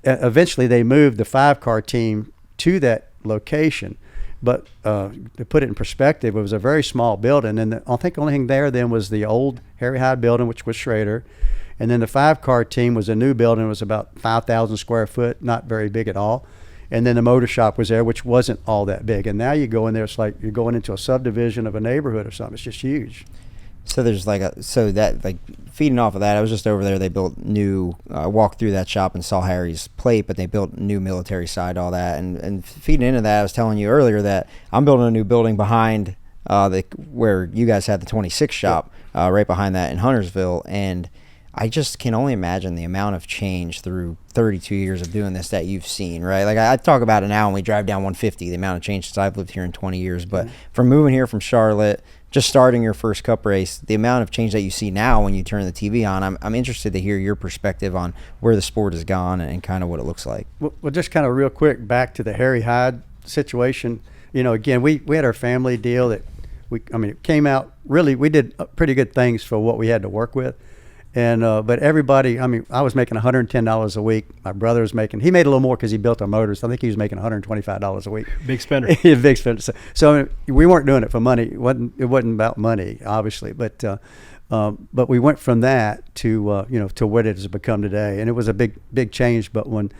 Eventually, they moved the 5-car team to that location. But to put it in perspective, it was a very small building, and I think the only thing there then was the old Harry Hyde building, which was Schrader, and then the 5-car team was a new building. It was about 5,000 square foot, not very big at all, and then the motor shop was there, which wasn't all that big. And now you go in there, it's like you're going into a subdivision of a neighborhood or something. It's just huge. So there's feeding off of that, I was just over there. They built new. I walked through that shop and saw Harry's plate, but they built new military side, all that, and feeding into that, I was telling you earlier that I'm building a new building behind where you guys had the 26 shop, right behind that in Huntersville, and I just can only imagine the amount of change through 32 years of doing this that you've seen, right? Like I talk about it now when we drive down 150, the amount of change since I've lived here in 20 years, but from moving here from Charlotte, just starting your first Cup race, the amount of change that you see now when you turn the TV on, I'm interested to hear your perspective on where the sport has gone and kind of what it looks like. Well, just kind of real quick back to the Harry Hyde situation. Again, we had our family deal that it came out really, we did pretty good things for what we had to work with. And but everybody, I was making $110 a week. My brother was he made a little more because he built our motors. I think he was making $125 a week. Big spender. Big spender. So we weren't doing it for money. It wasn't about money, obviously. But we went from that to to what it has become today, and it was a big change. But when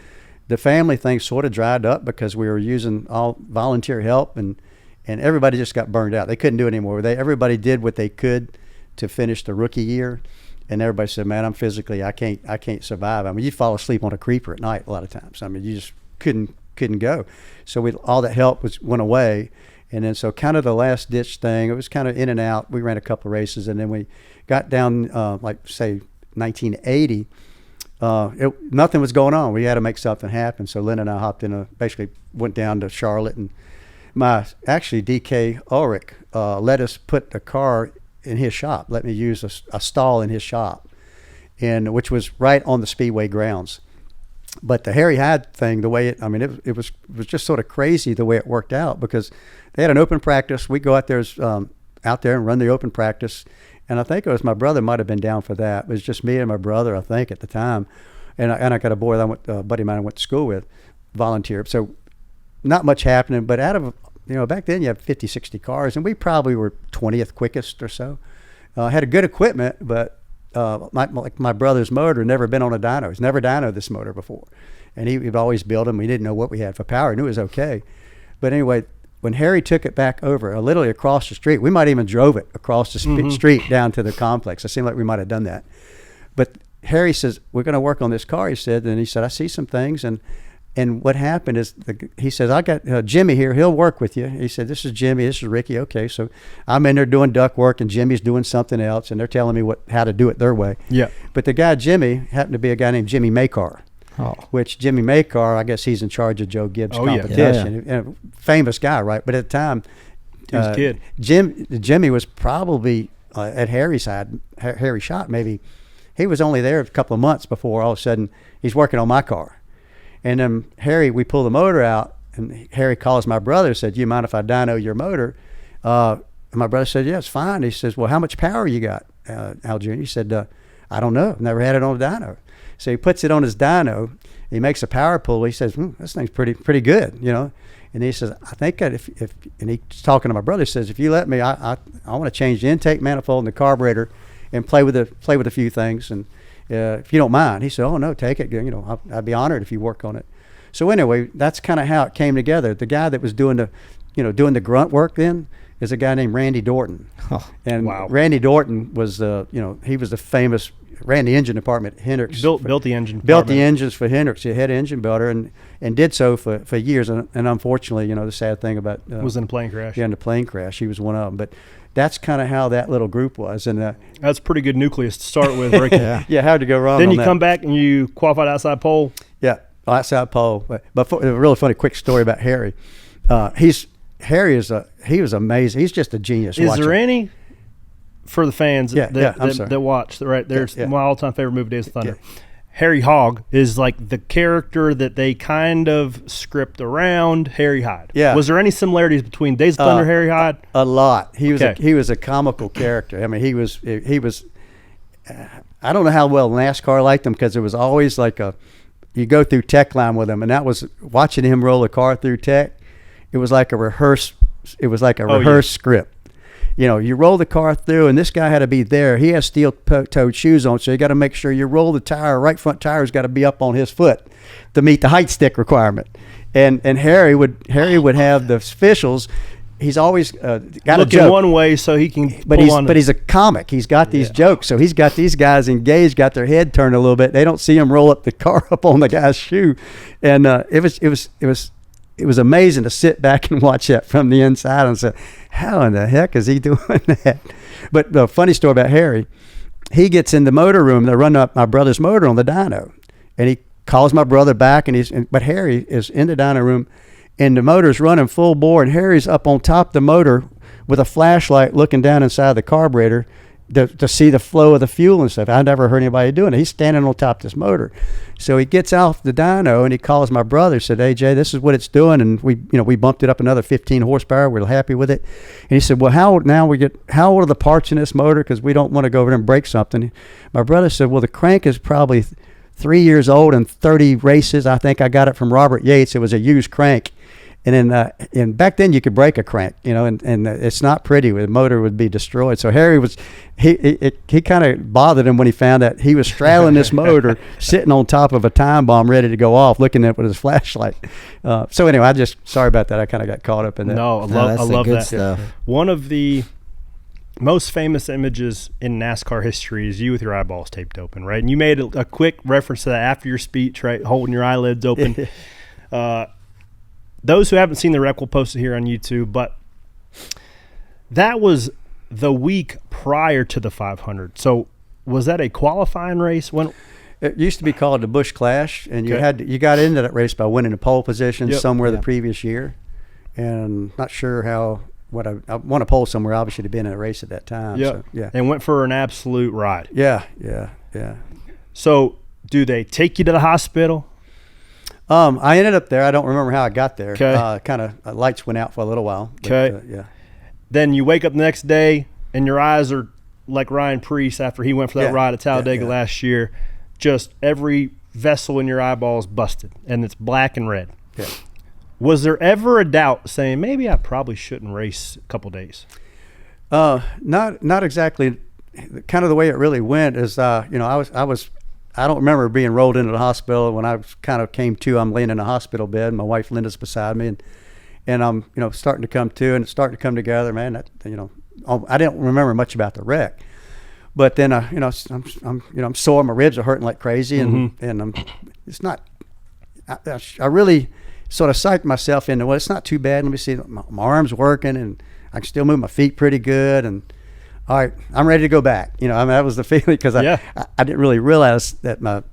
the family thing sort of dried up because we were using all volunteer help, and everybody just got burned out. They couldn't do it anymore. Everybody did what they could to finish the rookie year. And everybody said, "Man, I'm physically, I can't survive." You fall asleep on a creeper at night a lot of times. You just couldn't go. So all that help went away, and then so kind of the last ditch thing. It was kind of in and out. We ran a couple of races, and then we got down, say 1980. nothing was going on. We had to make something happen. So Lynn and I hopped in basically went down to Charlotte, and DK Ulrich let us put a car in his shop, let me use a stall in his shop, and which was right on the Speedway grounds. But the Harry Hyde thing, the way it was just sort of crazy the way it worked out, because they had an open practice. We go out there and run the open practice. And I think it was my brother might have been down for that. It was just me and my brother, I think, at the time. And I got a boy that a buddy of mine I went to school with, volunteer. So not much happening. But out of, back then you had 50, 60 cars, and we probably were 20th quickest or so. Had a good equipment, but my brother's motor never been on a dyno. He's never dynoed this motor before. And he'd always build them. We didn't know what we had for power. He knew it was okay. But anyway, when Harry took it back over, literally across the street, we might even drove it across the street down to the complex. It seemed like we might have done that. But Harry says, we're going to work on this car, he said. And he said, I see some things. And what happened is, he says, I got Jimmy here. He'll work with you. He said, this is Jimmy. This is Ricky. Okay, so I'm in there doing duct work, and Jimmy's doing something else, and they're telling me how to do it their way. Yeah. But the guy, Jimmy, happened to be a guy named Jimmy Maycar. Oh. Which Jimmy Maycar, I guess he's in charge of Joe Gibbs' competition. Yeah. And a famous guy, right? But at the time, he was a kid. Jimmy was probably at Harry's side. Harry shot maybe. He was only there a couple of months before all of a sudden he's working on my car. And then Harry, we pull the motor out, and Harry calls my brother and said, do you mind if I dyno your motor? And my brother said, yeah, it's fine. He says, well, how much power you got, Al Jr.? He said, I don't know. Never had it on a dyno. So he puts it on his dyno. He makes a power pull. He says, this thing's pretty good, And he says, I think that if and he's talking to my brother, he says, if you let me, I want to change the intake manifold and the carburetor and play with a few things. And if you don't mind. He said, oh, no, take it. I'd be honored if you work on it. So anyway, that's kind of how it came together. The guy that was doing the grunt work then is a guy named Randy Dorton. Oh, and wow. Randy Dorton was, he was the famous, ran the engine department at Hendricks. Built the engine. Built the engines for Hendricks. He had engine builder and did so for years. And unfortunately, the sad thing about was in a plane crash. Yeah, in a plane crash. He was one of them. But that's kind of how that little group was. And that's a pretty good nucleus to start with, Ricky. Yeah, how'd you go wrong? Then you come back and you qualified outside pole. Yeah, outside pole. But a really funny quick story about Harry. He was amazing. He's just a genius. Is there any? For the fans that watch, right? There's my all-time favorite movie, Days of Thunder. Yeah. Harry Hogg is like the character that they kind of script around Harry Hyde. Yeah. Was there any similarities between Days of Thunder, Harry Hyde? A lot. He was a comical character. I mean, he was. I don't know how well NASCAR liked him, because it was always like you go through tech line with him, and that was watching him roll a car through tech. It was like a rehearsed script. You roll the car through, and this guy had to be there. He has steel-toed shoes on, so you got to make sure you roll the tire. Right front tire's got to be up on his foot to meet the height stick requirement. And Harry would have the officials. He's always got a joke one way so he can. But he's a comic. He's got these jokes, so he's got these guys engaged, got their head turned a little bit. They don't see him roll up the car up on the guy's shoe, and it was amazing to sit back and watch that from the inside and say, how in the heck is he doing that? But the funny story about Harry, he gets in the motor room. They run up my brother's motor on the dyno, and he calls my brother back, but Harry is in the dyno room, and the motor's running full bore, and Harry's up on top of the motor with a flashlight looking down inside the carburetor to see the flow of the fuel and stuff. I never heard anybody doing it. He's standing on top of this motor. So he gets off the dyno and he calls my brother, said, hey, Jay, this is what it's doing. And we bumped it up another 15 horsepower. We're happy with it. And he said, well, how old are the parts in this motor? Because we don't want to go over there and break something. My brother said, well, the crank is probably 3 years old and 30 races. I think I got it from Robert Yates. It was a used crank. And then, and back then you could break a crank, and it's not pretty. The motor would be destroyed. So Harry he kind of bothered him when he found that he was straddling this motor, sitting on top of a time bomb, ready to go off, looking at it with his flashlight. So anyway, sorry about that. I kind of got caught up in that. No, I love that stuff. One of the most famous images in NASCAR history is you with your eyeballs taped open, right? And you made a quick reference to that after your speech, right? Holding your eyelids open. Those who haven't seen the rec will post it here on YouTube, but that was the week prior to the 500. So was that a qualifying race? It used to be called the Busch Clash, and you got into that race by winning a pole position somewhere the previous year, and not sure how. I won a pole somewhere. Obviously, had been in a race at that time. Yep. So, yeah, and went for an absolute ride. Yeah. So, do they take you to the hospital? I ended up there. I don't remember how I got there. Okay. Kind of lights went out for a little while. Okay. Yeah. Then you wake up the next day, and your eyes are like Ryan Preece after he went for that ride at Talladega last year. Just every vessel in your eyeball is busted, and it's black and red. Yeah. Was there ever a doubt saying maybe I probably shouldn't race a couple days? Not exactly. Kind of the way it really went is, I don't remember being rolled into the hospital. When I kind of came to, I'm laying in a hospital bed. My wife Linda's beside me, and I'm starting to come to, and it's starting to come together. Man, I didn't remember much about the wreck, but then I'm sore. My ribs are hurting like crazy, and it's not. I really sort of psyched myself into, well, it's not too bad. Let me see, my arm's working, and I can still move my feet pretty good, and all right, I'm ready to go back. That was the feeling, because I didn't really realize that my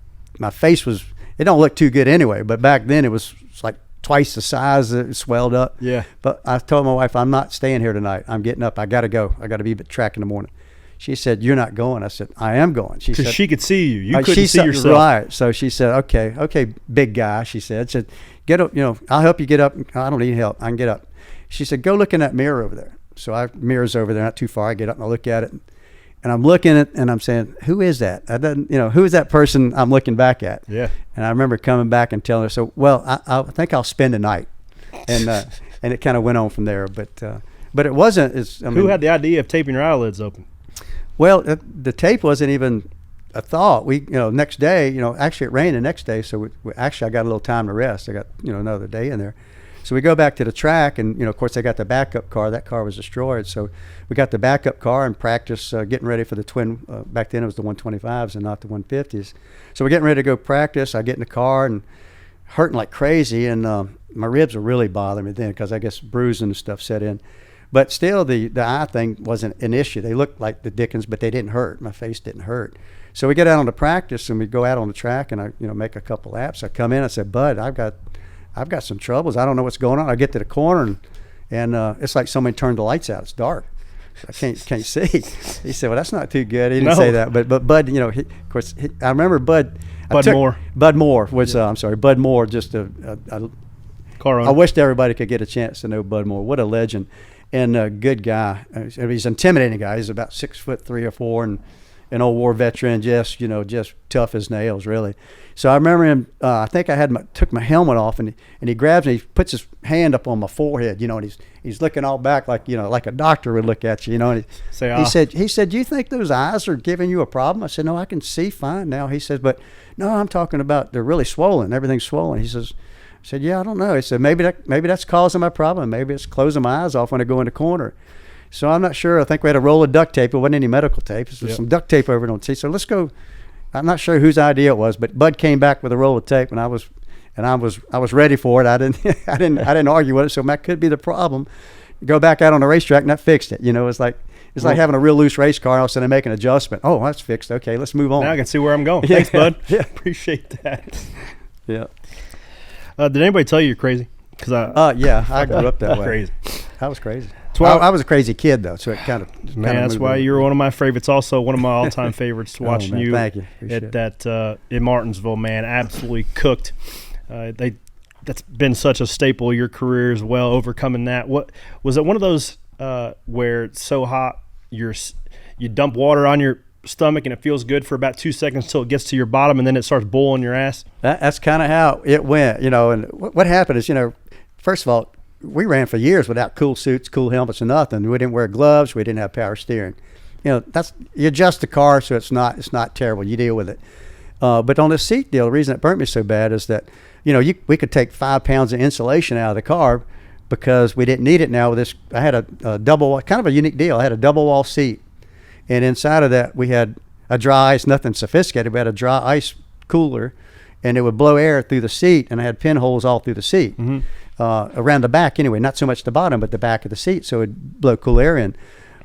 face was, it don't look too good anyway, but back then it was like twice the size. It swelled up. Yeah. But I told my wife, I'm not staying here tonight. I'm getting up. I got to go. I got to be at the track in the morning. She said, you're not going. I said, I am going. She said, she could see you. You couldn't see yourself. Right. So she said, okay, big guy. She said, get up, I'll help you get up. I don't need help. I can get up. She said, go look in that mirror over there. So mirror's over there, not too far. I get up and I look at it, and I'm looking at it, and I'm saying, who is that? Who is that person I'm looking back at? Yeah. And I remember coming back and telling her, so, well, I think I'll spend the night. And it kind of went on from there. But it wasn't. Who had the idea of taping your eyelids open? Well, the tape wasn't even a thought. We, next day, actually it rained the next day, so I got a little time to rest. I got, another day in there. So we go back to the track, and, of course, I got the backup car. That car was destroyed. So we got the backup car and practice getting ready for the twin. Back then it was the 125s and not the 150s. So we're getting ready to go practice. I get in the car and hurting like crazy, and my ribs were really bothering me then, because I guess bruising and stuff set in. But still, the eye thing wasn't an issue. They looked like the Dickens, but they didn't hurt. My face didn't hurt. So we get out on the practice, and we go out on the track, and I make a couple laps. I come in, I said, Bud, I've got some troubles. I don't know what's going on. I get to the corner, and it's like somebody turned the lights out. It's dark. I can't see. He said, well, that's not too good. He didn't say that, but Bud, of course, I remember Bud. Bud Moore was, I'm sorry, Bud Moore, just a car owner. I wished everybody could get a chance to know Bud Moore. What a legend. And a good guy. He's an intimidating guy. He's about 6'3" or 4", and an old war veteran, just tough as nails, really. So I remember him. I think I took my helmet off, and he grabs me. He puts his hand up on my forehead, and he's looking all back like like a doctor would look at you, And he said, do you think those eyes are giving you a problem? I said, no, I can see fine now. He says, but no, I'm talking about they're really swollen. Everything's swollen. He says. I said, yeah, I don't know. He said, maybe that's causing my problem. Maybe it's closing my eyes off when I go in the corner. So I'm not sure. I think we had a roll of duct tape. It wasn't any medical tape. It was some duct tape over it on the seat. So let's go. I'm not sure whose idea it was, but Bud came back with a roll of tape, and I was ready for it. I didn't argue with it. So that could be the problem. Go back out on the racetrack, and that fixed it. It's like having a real loose race car, and all of a sudden make an adjustment. Oh, that's fixed. Okay, let's move on. Now I can see where I'm going. Thanks, Bud. Yeah. Appreciate that. Yeah. Did anybody tell you you're crazy? Yeah, I grew up that way. Crazy. I was crazy. I was a crazy kid, though, so it kind of. Man, that's why you're one of my favorites. Also, one of my all-time favorites. Watching you. Thank you. At that in Martinsville, man, absolutely cooked. That's been such a staple of your career as well. Overcoming that. What was it? One of those where it's so hot, you dump water on your stomach and it feels good for about 2 seconds till it gets to your bottom, and then it starts boiling your ass. That's kind of how it went, And what happened is, first of all, we ran for years without cool suits, cool helmets, and nothing. We didn't wear gloves. We didn't have power steering. You adjust the car so it's not terrible. You deal with it. But on the seat deal, the reason it burnt me so bad is that we could take 5 pounds of insulation out of the car because we didn't need it now. With this, I had a double, kind of a unique deal. I had a double wall seat. And inside of that, we had a dry ice, nothing sophisticated. We had a dry ice cooler, and it would blow air through the seat, and I had pinholes all through the seat, around the back anyway, not so much the bottom, but the back of the seat, so it would blow cool air in.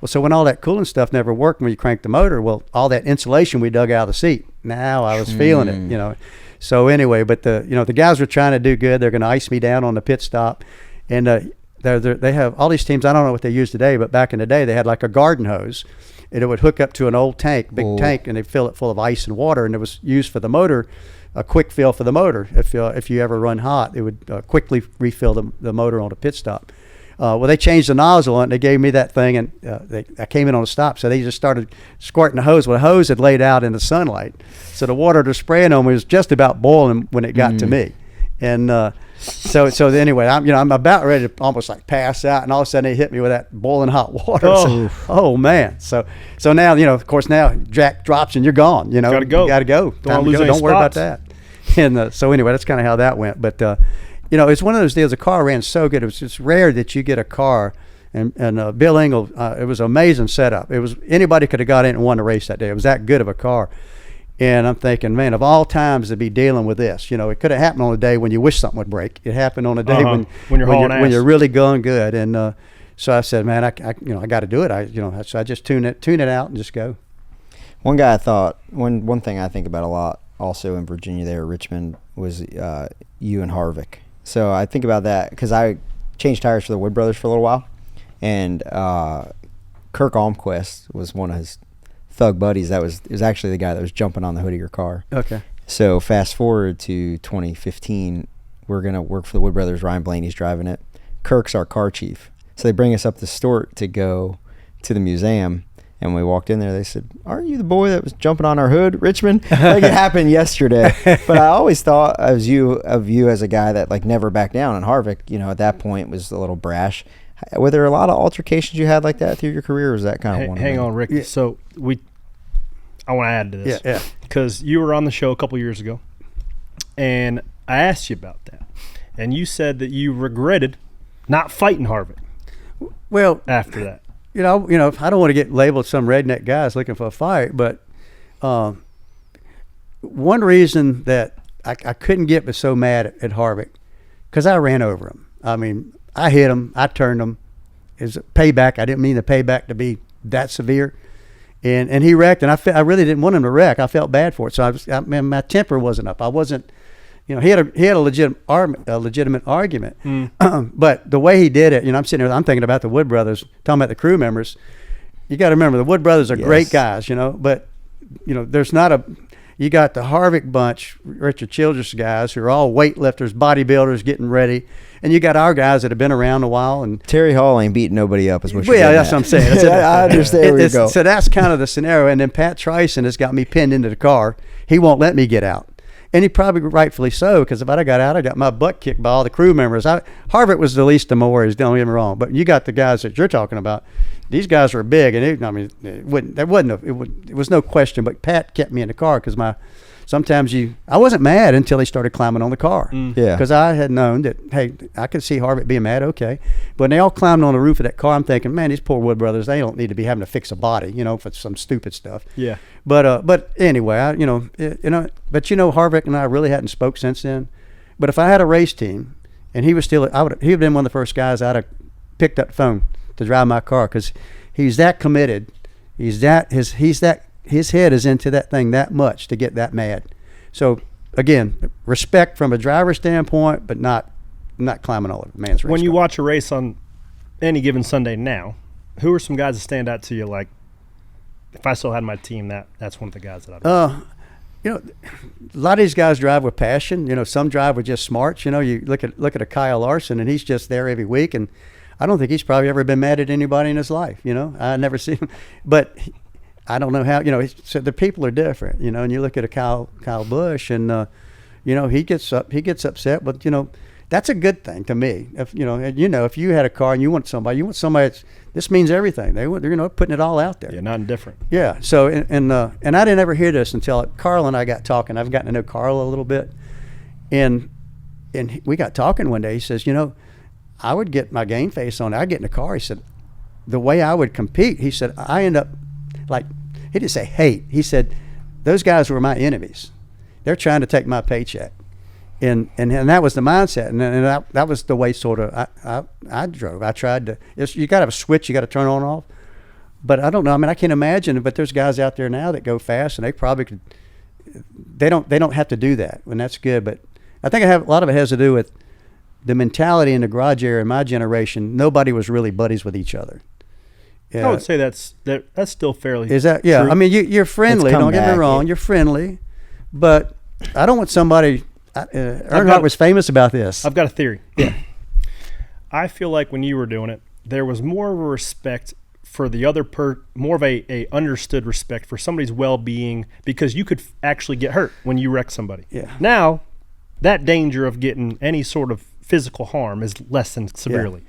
Well, so when all that cooling stuff never worked when you cranked the motor, well, all that insulation we dug out of the seat. now I was feeling it, So anyway, but the guys were trying to do good. They're going to ice me down on the pit stop, and they have all these teams. I don't know what they use today, but back in the day they had like a garden hose, and it would hook up to an old tank, big tank, and they'd fill it full of ice and water, and it was used for the motor, a quick fill for the motor. If you ever run hot, it would quickly refill the motor on a pit stop. Well, they changed the nozzle on it. They gave me that thing, and I came in on a stop, so they just started squirting the hose. Well, the hose had laid out in the sunlight, so the water they're spraying on me was just about boiling when it got to me. And so anyway, I'm about ready to almost like pass out, and all of a sudden they hit me with that boiling hot water. Oh man! So now of course now Jack drops and you're gone. Gotta go. You gotta go. Don't lose any Don't worry about spots. that. And so anyway, that's kind of how that went. But it's one of those deals. The car ran so good. It was just rare that you get a car. And Bill Engel, it was an amazing setup. It was anybody could have got in and won the race that day. It was that good of a car. And I'm thinking, man, of all times to be dealing with this, it could have happened on a day when you wish something would break. It happened on a day when you're really going good. And so I said, man, I got to do it. So I just tune it out and just go. One guy I thought one thing I think about a lot also in Virginia there, Richmond, was you and Harvick. So I think about that because I changed tires for the Wood Brothers for a little while, and Kirk Almquist was one of his thug buddies. It was actually the guy that was jumping on the hood of your car. Okay. So fast forward to 2015, we're gonna work for the Wood Brothers. Ryan Blaney's driving it. Kirk's our car chief. So they bring us up to Stort to go to the museum. And when we walked in there, they said, "Aren't you the boy that was jumping on our hood, Richmond?" Like it happened yesterday. But I always thought of you as a guy that like never backed down. And Harvick, at that point was a little brash. Were there a lot of altercations you had like that through your career, or was that kind of one? Hang on, Rick. Yeah. So I want to add to this. Yeah. Because you were on the show a couple years ago, and I asked you about that, and you said that you regretted not fighting Harvick. Well, after that. I don't want to get labeled some redneck guys looking for a fight, but one reason that I couldn't get but so mad at Harvick, because I ran over him. I mean, I hit him, I turned him. It was a payback. I didn't mean the payback to be that severe, and he wrecked, and I really didn't want him to wreck. I felt bad for it, so my temper wasn't up. I wasn't. He had a legitimate argument, but the way he did it, I'm sitting there, I'm thinking about the Wood Brothers, talking about the crew members. You got to remember the Wood Brothers are great guys, but there's not you got the Harvick bunch, Richard Childress guys who are all weightlifters, bodybuilders getting ready, and you got our guys that have been around a while. And Terry Hall ain't beating nobody up as much. Well, that's what I'm saying. I understand where you go. So that's kind of the scenario. And then Pat Trison has got me pinned into the car. He won't let me get out. And he probably rightfully so, because if I'd have got out, I got my butt kicked by all the crew members. Harvick was the least of my worries, don't get me wrong. But you got the guys that you're talking about. These guys were big, and it was no question. But Pat kept me in the car because I wasn't mad until he started climbing on the car. Yeah. Because I had known that, hey, I could see Harvick being mad, okay. But when they all climbed on the roof of that car, I'm thinking, man, these poor Wood Brothers, they don't need to be having to fix a body, for some stupid stuff. Yeah. But anyway, but Harvick and I really hadn't spoke since then. But if I had a race team and he was still, he would have been one of the first guys I'd have picked up the phone to drive my car, because he's that committed. His head is into that thing that much to get that mad. So again, respect from a driver standpoint, but not climbing all over the man's race. When you watch a race on any given Sunday now, who are some guys that stand out to you? Like, if I still had my team, that's one of the guys that I'd a lot of these guys drive with passion. Some drive with just smarts. You look at a Kyle Larson, and he's just there every week, and I don't think he's probably ever been mad at anybody in his life. I never seen him, but I don't know how. So the people are different. And you look at a Kyle Busch, and he gets upset, but that's a good thing to me. If if you had a car and you want somebody that's, this means everything. They're putting it all out there. Yeah, not indifferent. Yeah. So and I didn't ever hear this until Carl and I got talking. I've gotten to know Carl a little bit, and we got talking one day. He says, I would get my game face on. I'd get in the car. He said, the way I would compete, he said, I end up like, he didn't say hate. He said, those guys were my enemies. They're trying to take my paycheck. And that was the mindset. And that was the way sort of I drove. I tried to, you got to have a switch you got to turn on and off. But I don't know. I mean, I can't imagine. But there's guys out there now that go fast, and they probably could, they don't have to do that, and that's good. But I think a lot of it has to do with the mentality in the garage area in my generation. Nobody was really buddies with each other. I would say that's still fairly. Is that true? I mean, you're friendly. Don't get me wrong. You're friendly, but I don't want somebody. Earnhardt was famous about this. I've got a theory. Yeah. I feel like when you were doing it, there was more of a respect for the other more of a understood respect for somebody's well-being, because you could actually get hurt when you wreck somebody. Yeah. Now, that danger of getting any sort of physical harm is lessened severely.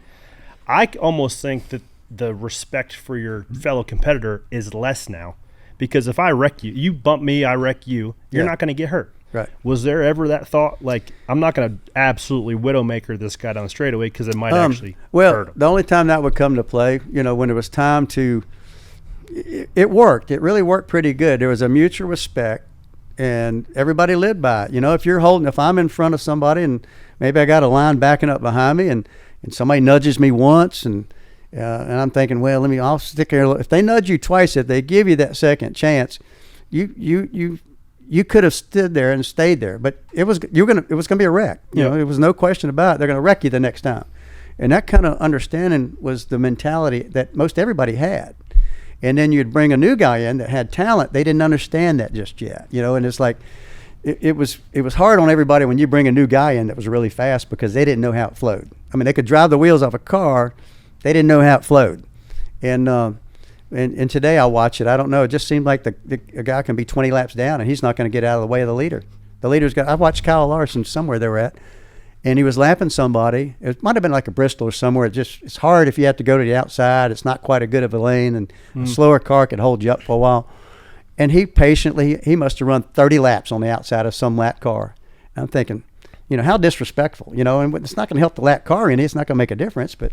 Yeah. I almost think that the respect for your fellow competitor is less now, because if I wreck you, you bump me, I wreck you, you're not going to get hurt. Right. Was there ever that thought, like, I'm not going to absolutely widowmaker this guy down the straightaway because it might actually hurt him? The only time that would come to play, when it was time to – it worked. It really worked pretty good. There was a mutual respect, and everybody lived by it. If I'm in front of somebody and maybe I got a line backing up behind me and somebody nudges me once and I'm thinking, well, I'll stick here. If they nudge you twice, if they give you that second chance, you could have stood there and stayed there, but it was gonna be a wreck. It was no question about it. They're gonna wreck you the next time, and that kind of understanding was the mentality that most everybody had. And then you'd bring a new guy in that had talent. They didn't understand that just yet, and it's like it was hard on everybody when you bring a new guy in that was really fast, because they didn't know how it flowed. I mean, they could drive the wheels off a car, they didn't know how it flowed, and today I watch it. I don't know. It just seemed like a guy can be 20 laps down and he's not going to get out of the way of the leader. The leader's got. I watched Kyle Larson somewhere they were at, and he was lapping somebody. It might have been like a Bristol or somewhere. It's hard if you have to go to the outside. It's not quite a good of a lane, and a slower car can hold you up for a while. And he must have run 30 laps on the outside of some lap car. And I'm thinking, how disrespectful, and it's not going to help the lap car any. It's not going to make a difference, but.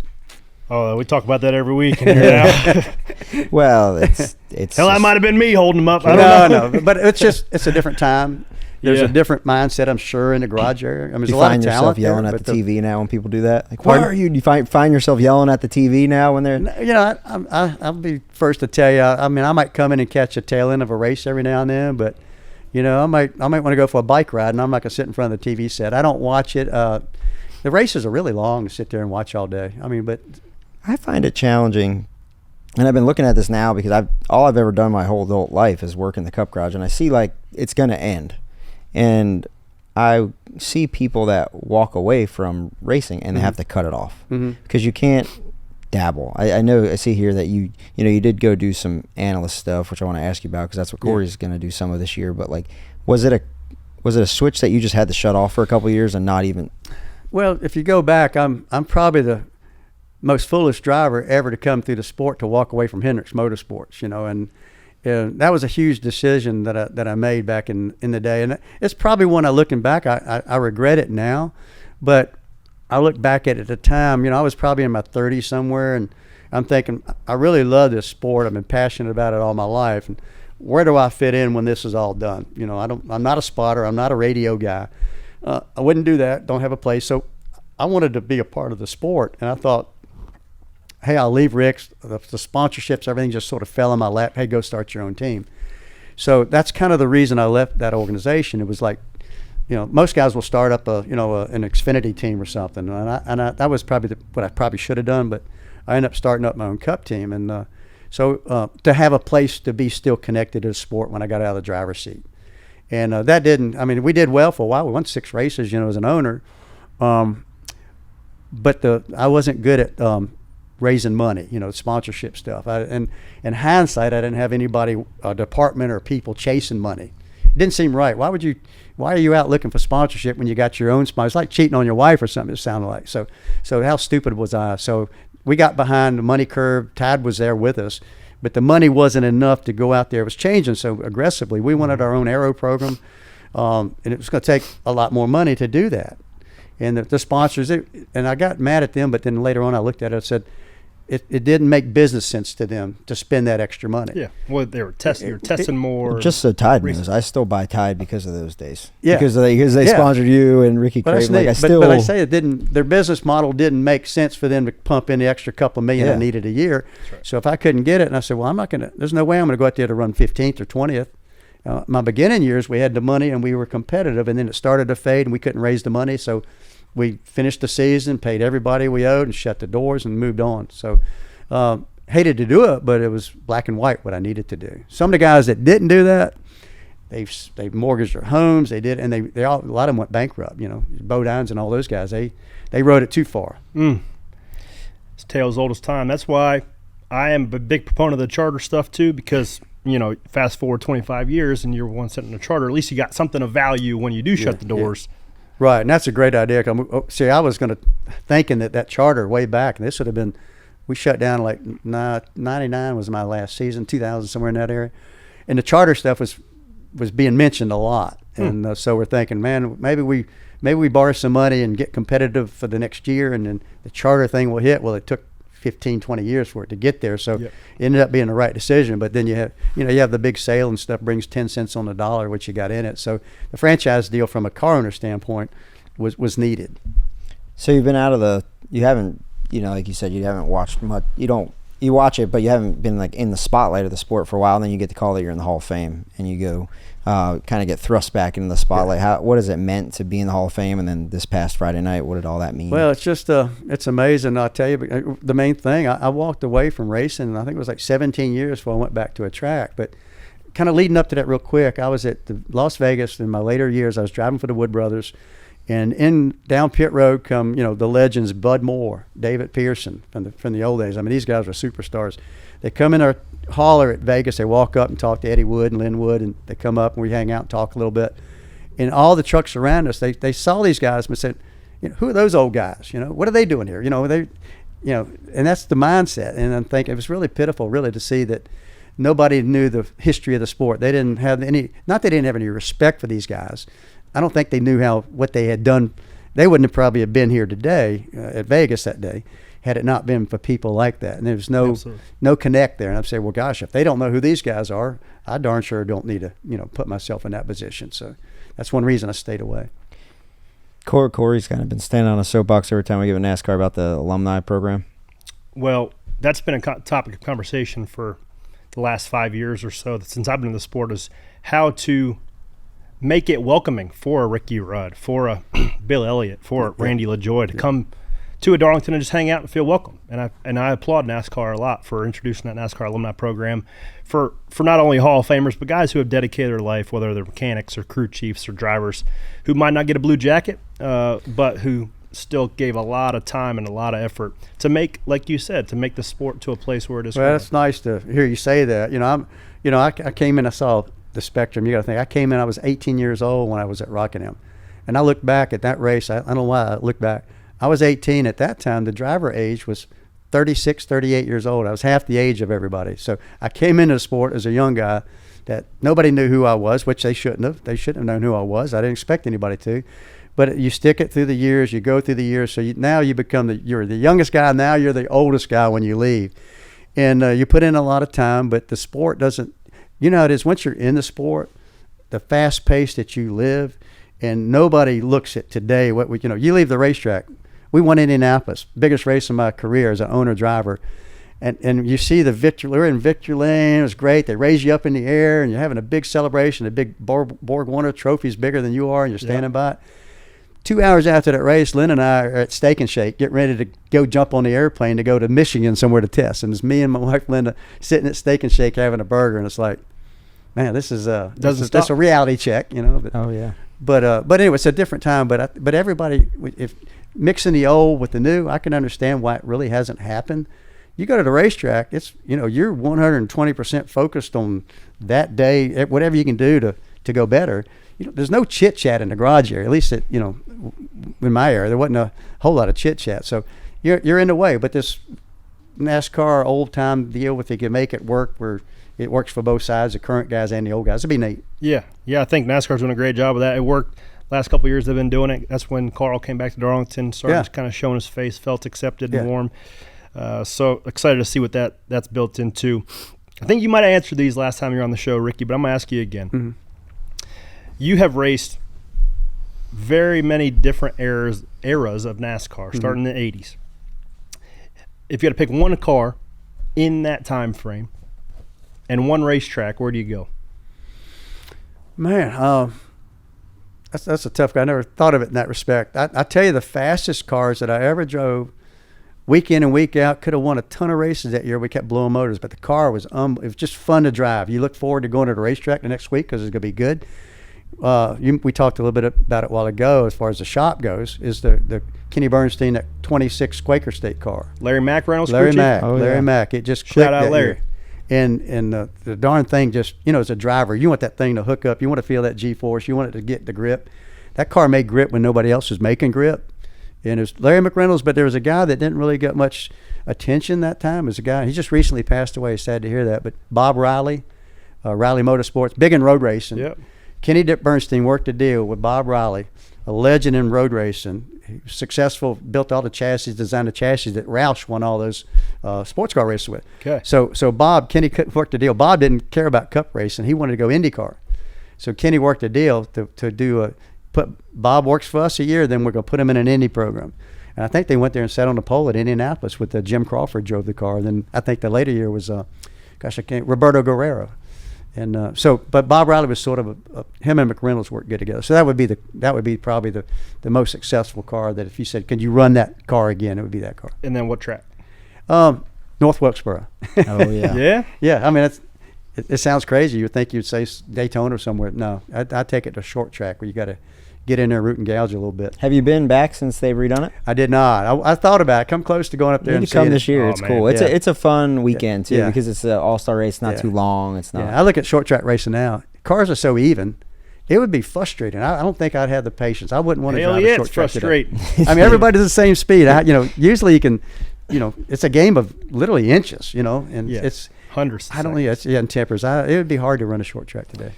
Oh, we talk about that every week. And well, it's hell, that might have been me holding them up. I don't know. No, but it's a different time. There's a different mindset, I'm sure, in the garage area. I mean, there's a lot of talent. You find yourself yelling at the TV now when people do that? Like, why are you? Do you find yourself yelling at the TV now when they're? I'll be first to tell you. I mean, I might come in and catch a tail end of a race every now and then, but I might want to go for a bike ride, and I'm not gonna sit in front of the TV set. I don't watch it. The races are really long to sit there and watch all day. I mean, but. I find it challenging, and I've been looking at this now because all I've ever done my whole adult life is work in the Cup Garage, and I see like it's going to end. And I see people that walk away from racing and they have to cut it off because you can't dabble. I see here that you did go do some analyst stuff, which I want to ask you about because that's what Corey's going to do some of this year. But like, was it a switch that you just had to shut off for a couple of years and not even? Well, if you go back, I'm probably the most foolish driver ever to come through the sport to walk away from Hendricks Motorsports, and that was a huge decision that I made back in the day. And it's probably one looking back, I regret it now, but I look back at it at the time, I was probably in my 30s somewhere, and I'm thinking, I really love this sport. I've been passionate about it all my life. And where do I fit in when this is all done? I'm not a spotter. I'm not a radio guy. I wouldn't do that. Don't have a place. So I wanted to be a part of the sport. And I thought, hey, I'll leave Rick's. The sponsorships, everything just sort of fell in my lap. Hey, go start your own team. So that's kind of the reason I left that organization. It was like, most guys will start up an Xfinity team or something, and that was probably what I probably should have done. But I ended up starting up my own Cup team, and so to have a place to be still connected to the sport when I got out of the driver's seat, and that didn't. I mean, we did well for a while. We won 6 races, as an owner, but I wasn't good at raising money, sponsorship stuff. And in hindsight, I didn't have anybody, a department or people chasing money. It didn't seem right. Why are you out looking for sponsorship when you got your own sponsor? It's like cheating on your wife or something, it sounded like. So how stupid was I? So we got behind the money curve. Tad was there with us, but the money wasn't enough to go out there. It was changing so aggressively. We wanted our own aero program, and it was going to take a lot more money to do that. And the sponsors, and I got mad at them, but then later on I looked at it and said, it didn't make business sense to them to spend that extra money. Yeah, well, they were testing more. Just so Tide knows, I still buy Tide because of those days. Yeah, because they sponsored you and Ricky Craven. But I say it didn't. Their business model didn't make sense for them to pump in the extra couple of million I needed a year. Right. So if I couldn't get it, and I said, well, I'm not gonna. There's no way I'm gonna go out there to run 15th or 20th. My beginning years, we had the money and we were competitive, and then it started to fade and we couldn't raise the money. So we finished the season, paid everybody we owed, and shut the doors and moved on. So hated to do it, but it was black and white what I needed to do. Some of the guys that didn't do that, they mortgaged their homes. They did, and they all, a lot of them went bankrupt. You know, Bo Dines and all those guys. They rode it too far. It's tale as old as time. That's why I am a big proponent of the charter stuff too, because fast forward 25 years and you're one sitting in a charter. At least you got something of value when you do shut the doors. Yeah. Right, and that's a great idea. See, I was thinking that charter way back, and this would have been, we shut down like 99 was my last season, 2000, somewhere in that area, and the charter stuff was being mentioned a lot, and so we're thinking, man, maybe we borrow some money and get competitive for the next year, and then the charter thing will hit. Well, it took 15, 20 years for it to get there, so it ended up being the right decision. But then you have the big sale and stuff brings 10 cents on the dollar, which you got in it. So the franchise deal from a car owner standpoint was needed. So you've been out of you haven't, like you said, you haven't watched much. You watch it, but you haven't been like in the spotlight of the sport for a while. And then you get the call that you're in the Hall of Fame, and you go kind of get thrust back into the spotlight. What has it meant to be in the Hall of Fame? And then this past Friday night, what did all that mean? Well, it's just it's amazing. I'll tell you, the main thing, I walked away from racing, and I think it was like 17 years before I went back to a track. But kind of leading up to that real quick, I was at Las Vegas in my later years. I was driving for the Wood Brothers. And down pit road come, the legends, Bud Moore, David Pearson from the old days. I mean, these guys were superstars. They come in our hauler at Vegas. They walk up and talk to Eddie Wood and Lynn Wood, and they come up and we hang out and talk a little bit. And all the trucks around us, they saw these guys and said, who are those old guys? What are they doing here? And that's the mindset. And I'm thinking it was really pitiful, really, to see that nobody knew the history of the sport. They didn't have not they didn't have any respect for these guys. I don't think they knew what they had done. They wouldn't probably have been here today at Vegas that day had it not been for people like that. And there was no connect there. And I'd say, well, gosh, if they don't know who these guys are, I darn sure don't need to put myself in that position. So that's one reason I stayed away. Corey's kind of been standing on a soapbox every time we give a NASCAR about the alumni program. Well, that's been a topic of conversation for the last 5 years or so since I've been in the sport, is how to make it welcoming for a Ricky Rudd, for a Bill Elliott, for a Randy LaJoie to come to a Darlington and just hang out and feel welcome. And I applaud NASCAR a lot for introducing that NASCAR alumni program for not only Hall of Famers, but guys who have dedicated their life, whether they're mechanics or crew chiefs or drivers, who might not get a blue jacket, but who still gave a lot of time and a lot of effort to make, like you said, to make the sport to a place where it is. Well, that's nice to hear you say that. I came in, I saw the spectrum. You got to think, I came in, I was 18 years old when I was at Rockingham, and I look back at that race. I don't know why I look back. I was 18 at that time. The driver age was 36, 38 years old. I was half the age of everybody. So I came into the sport as a young guy that nobody knew who I was, which they shouldn't have. They shouldn't have known who I was. I didn't expect anybody to. But you stick it through the years. You go through the years. So now you become you're the youngest guy. Now you're the oldest guy when you leave. And you put in a lot of time, but the sport doesn't. You know how it is once you're in the sport, the fast pace that you live, and nobody looks at today. You leave the racetrack. We won Indianapolis, biggest race of my career as an owner driver, and you see the victory. We're in victory lane. It was great. They raise you up in the air, and you're having a big celebration. A big Borg Warner trophy's bigger than you are, and you're standing by it. 2 hours after that race, Lynn and I are at Steak and Shake, getting ready to go jump on the airplane to go to Michigan somewhere to test. And it's me and my wife Linda sitting at Steak and Shake having a burger, and it's like, man, this is a reality check, But, oh yeah. But anyway, it's a different time. But everybody, if mixing the old with the new, I can understand why it really hasn't happened. You go to the racetrack, it's you're 120% focused on that day, whatever you can do to go better. There's no chit chat in the garage area. At least in my area, there wasn't a whole lot of chit chat. So you're in the way. But this NASCAR old time deal, if you can make it work, where it works for both sides, the current guys and the old guys, it'd be neat. Yeah. I think NASCAR's doing a great job of that. It worked last couple of years. They've been doing it. That's when Carl came back to Darlington, started kind of showing his face, felt accepted and warm. So excited to see what that's built into. I think you might have answered these last time you were on the show, Ricky, but I'm going to ask you again. Mm-hmm. You have raced very many different eras of NASCAR, starting in the 80s. If you had to pick one car in that time frame and one racetrack, where do you go? Man, that's a tough guy. I never thought of it in that respect. I tell you, the fastest cars that I ever drove, week in and week out, could have won a ton of races that year. We kept blowing motors, but the car was it was just fun to drive. You look forward to going to the racetrack the next week because it's going to be good. We talked a little bit about it a while ago as far as the shop goes, is the Kenny Bernstein, that 26 Quaker State car. Larry Mack Reynolds? Larry Mack. It just clicked. Shout out Larry. And the darn thing just, as a driver, you want that thing to hook up. You want to feel that G-force. You want it to get the grip. That car made grip when nobody else was making grip. And it was Larry McReynolds, but there was a guy that didn't really get much attention that time. It was a guy, he just recently passed away. Sad to hear that. But Bob Riley, Riley Motorsports, big in road racing. Yep. Kenny Bernstein worked a deal with Bob Riley, a legend in road racing. He was successful, built all the chassis, designed the chassis that Roush won all those sports car races with. Okay. So Kenny worked a deal. Bob didn't care about cup racing. He wanted to go IndyCar. So Kenny worked a deal to do Bob works for us a year, then we're going to put him in an Indy program. And I think they went there and sat on the pole at Indianapolis with Jim Crawford drove the car. And then I think the later year was, Roberto Guerrero. And but Bob Riley was sort of him and McReynolds worked good together. So that would be probably the most successful car that if you said, could you run that car again, it would be that car. And then what track? North Wilkesboro. Oh, yeah. Yeah? Yeah, I mean, it sounds crazy. You'd think you'd say Daytona or somewhere. No, I take it to a short track where you got to get in there, root and gouge a little bit. Have you been back since they've redone it? I did not. I thought about it. Come close to going up there You and need to come seeing this year. It's cool. It's a fun weekend, too, because it's an all-star race, not too long. It's not. Yeah, I look at short track racing now. Cars are so even. It would be frustrating. I don't think I'd have the patience. I wouldn't want to drive a short track today. I mean, everybody's the same speed. Usually you can, it's a game of literally inches, and it's hundreds. I don't know. Yeah, in tempers. It would be hard to run a short track today.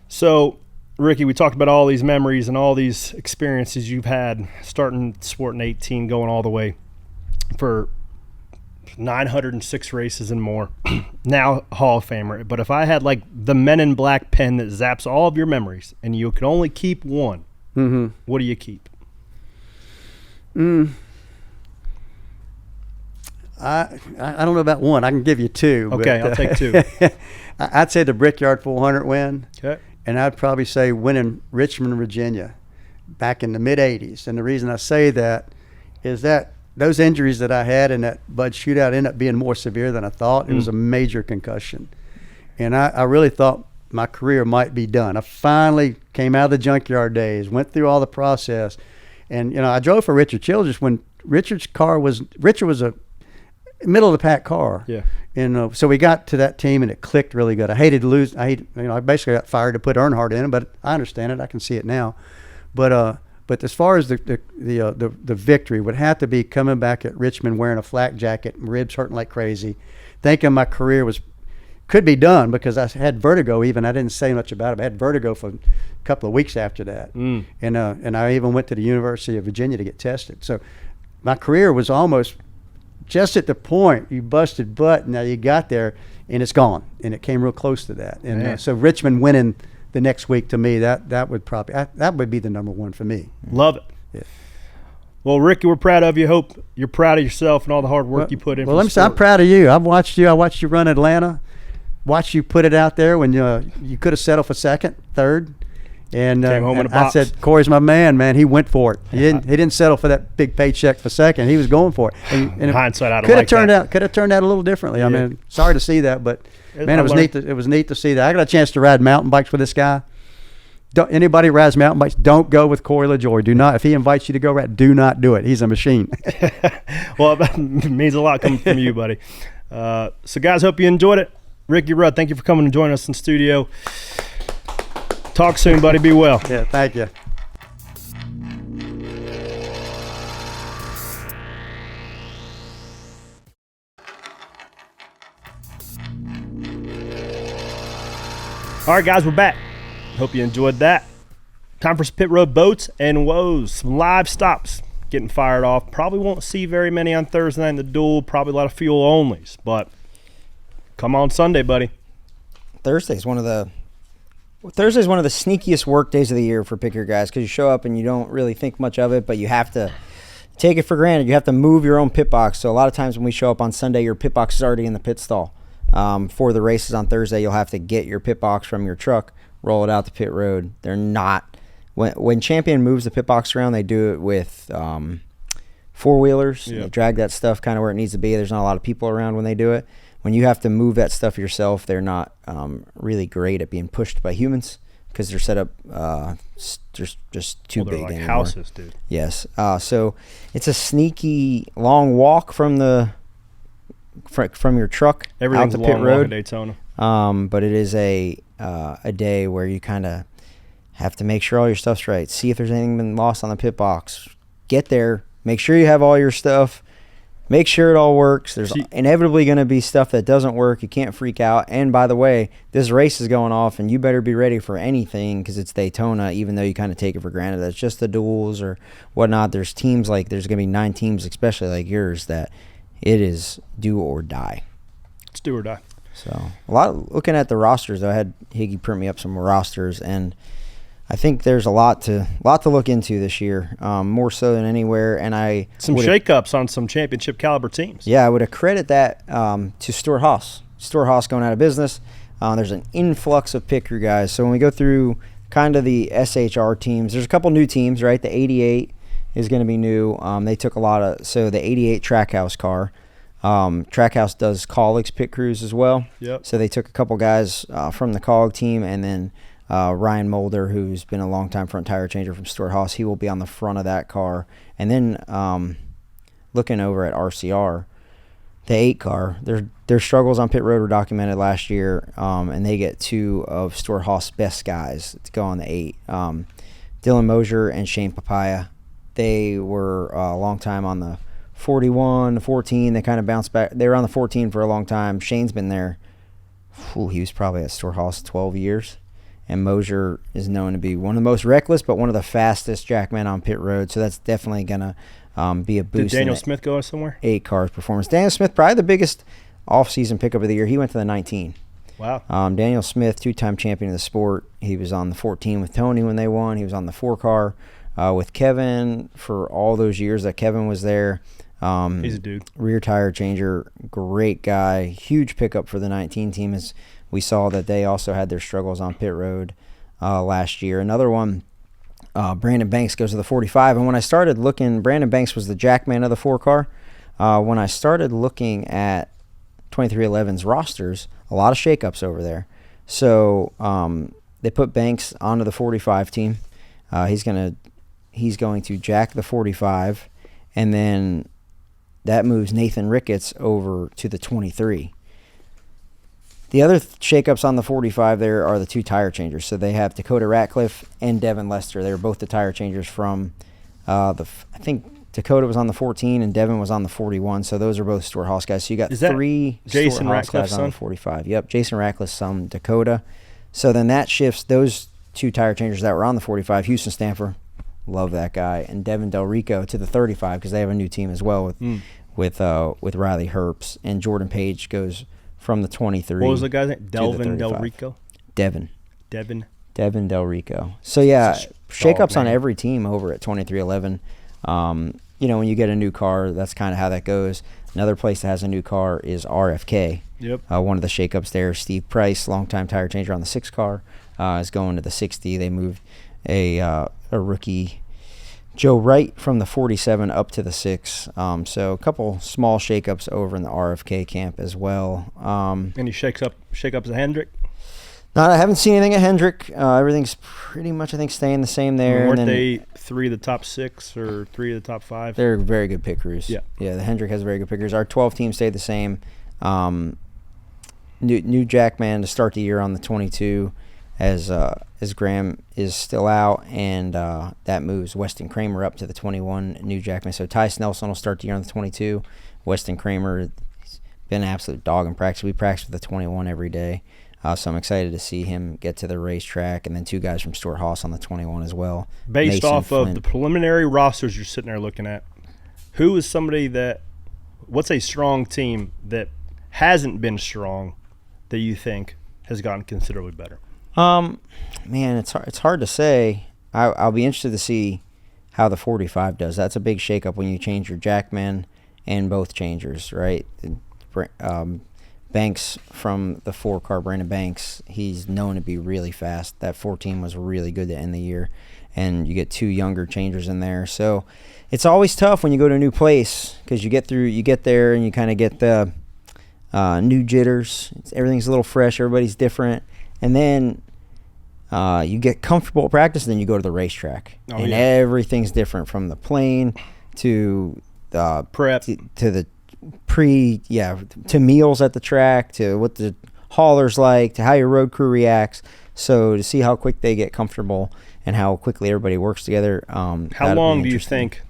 So, Ricky, we talked about all these memories and all these experiences you've had starting sport in 18, going all the way for 906 races and more. Now Hall of Famer. But if I had like the Men in Black pen that zaps all of your memories and you could only keep one, what do you keep? I don't know about one. I can give you two. Okay, I'll take two. I'd say the Brickyard 400 win. Okay. And I'd probably say winning Richmond, Virginia back in the mid-'80s. And the reason I say that is that those injuries that I had in that Bud shootout ended up being more severe than I thought. It was a major concussion. And I really thought my career might be done. I finally came out of the junkyard days, went through all the process. And, I drove for Richard Childress when Richard was a middle-of-the-pack car. Yeah. And so we got to that team, and it clicked really good. I hated to lose. I basically got fired to put Earnhardt in, but I understand it. I can see it now. But as far as the victory would have to be coming back at Richmond wearing a flak jacket, ribs hurting like crazy, thinking my career could be done because I had vertigo. Even I didn't say much about it. I had vertigo for a couple of weeks after that, and I even went to the University of Virginia to get tested. So my career was almost just at the point you busted butt. Now you got there, and it's gone, and it came real close to that. And so Richmond winning the next week, to me, that would be the number one for me. Love it. Yeah. Well, Ricky, we're proud of you. Hope you're proud of yourself and all the hard work you put in. Well, I'm proud of you. I've watched you. I watched you run Atlanta. Watched you put it out there when you could have settled for second, third. And, Came home in a I box. said, Corey's my man. He went for it. He didn't settle for that big paycheck for second. He was going for it. And in hindsight, I don't could like that. Could have turned out a little differently. Yeah. I mean, sorry to see that, but man, it was neat to see that. I got a chance to ride mountain bikes with this guy. Anybody rides mountain bikes, don't go with Corey LaJoy. Do not. If he invites you to go ride, do not do it. He's a machine. Well, it means a lot coming from you, buddy. So, guys, hope you enjoyed it. Ricky Rudd, thank you for coming and joining us in studio. Talk soon, buddy. Be well. Yeah, thank you. All right, guys, we're back. Hope you enjoyed that. Time for some pit road boats and woes. Some live stops getting fired off. Probably won't see very many on Thursday night in the duel. Probably a lot of fuel onlys. But come on Sunday, buddy. Thursday's one of the sneakiest work days of the year for picker guys because you show up and you don't really think much of it, but you have to take it for granted. You have to move your own pit box. So a lot of times when we show up on Sunday, your pit box is already in the pit stall. For the races on Thursday, you'll have to get your pit box from your truck, roll it out to pit road. They're not when Champion moves the pit box around, they do it with four-wheelers. They drag that stuff kind of where it needs to be. There's not a lot of people around when they do it. When you have to move that stuff yourself, they're not really great at being pushed by humans because they're set up just too big like anymore. Houses, dude. Yes. So it's a sneaky long walk from your truck out the pit road. At Daytona. But it is a day where you kind of have to make sure all your stuff's right. See if there's anything been lost on the pit box. Get there. Make sure you have all your stuff. Make sure it all works. There's inevitably going to be stuff that doesn't work. You can't freak out. And by the way, this race is going off, and you better be ready for anything because it's Daytona, even though you kind of take it for granted. That's just the duels or whatnot. There's teams there's going to be 9 teams, especially like yours, that it is do or die. It's do or die. So looking at the rosters, though, I had Higgy print me up some rosters, and I think there's a lot to look into this year, more so than anywhere. And some shakeups on some championship caliber teams. Yeah, I would accredit that to Stuart Haas. Stuart Haas going out of business. There's an influx of pit crew guys. So when we go through kind of the SHR teams, there's a couple new teams, right? The 88 is going to be new. They took the 88 Trackhouse car. Trackhouse does Colleagues pit crews as well. Yep. So they took a couple guys from the Colleague team, and then Ryan Mulder, who's been a long-time front tire changer from Stuart Haas, he will be on the front of that car. And then looking over at RCR, the 8 car, their struggles on pit road were documented last year, and they get 2 of Stuart Haas' best guys to go on the 8. Dylan Mosier and Shane Papaya. They were a long time on the 41, the 14. They kind of bounced back. They were on the 14 for a long time. Shane's been there. He was probably at Stuart Haas 12 years. And Mosier is known to be one of the most reckless, but one of the fastest jackmen on pit road. So that's definitely going to be a boost. Did Daniel Smith go somewhere? 8 cars performance. Daniel Smith, probably the biggest off-season pickup of the year. He went to the 19. Wow. Daniel Smith, 2-time champion of the sport. He was on the 14 with Tony when they won. He was on the 4 car with Kevin for all those years that Kevin was there. He's a dude. Rear tire changer, great guy. Huge pickup for the 19 team. As we saw that they also had their struggles on pit road last year. Another one, Brandon Banks goes to the 45. And when I started looking, Brandon Banks was the jackman of the 4 car. When I started looking at 23XI's rosters, a lot of shakeups over there. So they put Banks onto the 45 team. He's going to jack the 45, and then that moves Nathan Ricketts over to the 23. The other shakeups on the 45 there are the 2 tire changers. So they have Dakota Ratcliffe and Devin Lester. They were both the tire changers from I think Dakota was on the 14 and Devin was on the 41. So those are both Stuart Haas guys. So you got 3 Jason Stuart Haas guys on the 45. Yep, Jason Ratcliffe's son, Dakota. So then that shifts those 2 tire changers that were on the 45. Houston Stanford, love that guy, and Devin Del Rico to the 35 because they have a new team as well with Riley Herbst, and Jordan Page goes from the 23. What was the guy's name? Delvin Del Rico? Devin Del Rico. So yeah, shakeups on every team over at 23XI. When you get a new car, that's kind of how that goes. Another place that has a new car is RFK. Yep. One of the shakeups there, Steve Price, longtime tire changer on the 6 car, is going to the 60. They moved a rookie, Joe Wright, from the 47 up to the 6. So a couple small shakeups over in the RFK camp as well. Any shakeups at Hendrick? No, I haven't seen anything at Hendrick. Everything's pretty much, I think, staying the same there. Weren't they 3 of the top 6 or 3 of the top 5? They're very good pit crews. Yeah. The Hendrick has very good pit crews. Our 12 team stayed the same. New jackman to start the year on the 22. As Graham is still out, and that moves Weston Kramer up to the 21, new jackman. So Ty Snelson will start the year on the 22. Weston Kramer has been an absolute dog in practice. We practice with the 21 every day. So I'm excited to see him get to the racetrack, and then 2 guys from Stuart Haas on the 21 as well. Based off of the preliminary rosters you're sitting there looking at, who is what's a strong team that hasn't been strong that you think has gotten considerably better? Man, it's hard to say. I'll be interested to see how the 45 does. That's a big shakeup when you change your jackman and both changers, right? Banks from the 4-car, Brandon Banks, he's known to be really fast. That 14 was really good to end the year. And you get 2 younger changers in there. So it's always tough when you go to a new place because you get there and you kind of get the new jitters. Everything's a little fresh. Everybody's different. And then you get comfortable at practice, and then you go to the racetrack. Everything's different from the plane to the prep to the to meals at the track, to what the hauler's like, to how your road crew reacts. So to see how quick they get comfortable and how quickly everybody works together. How long do you think,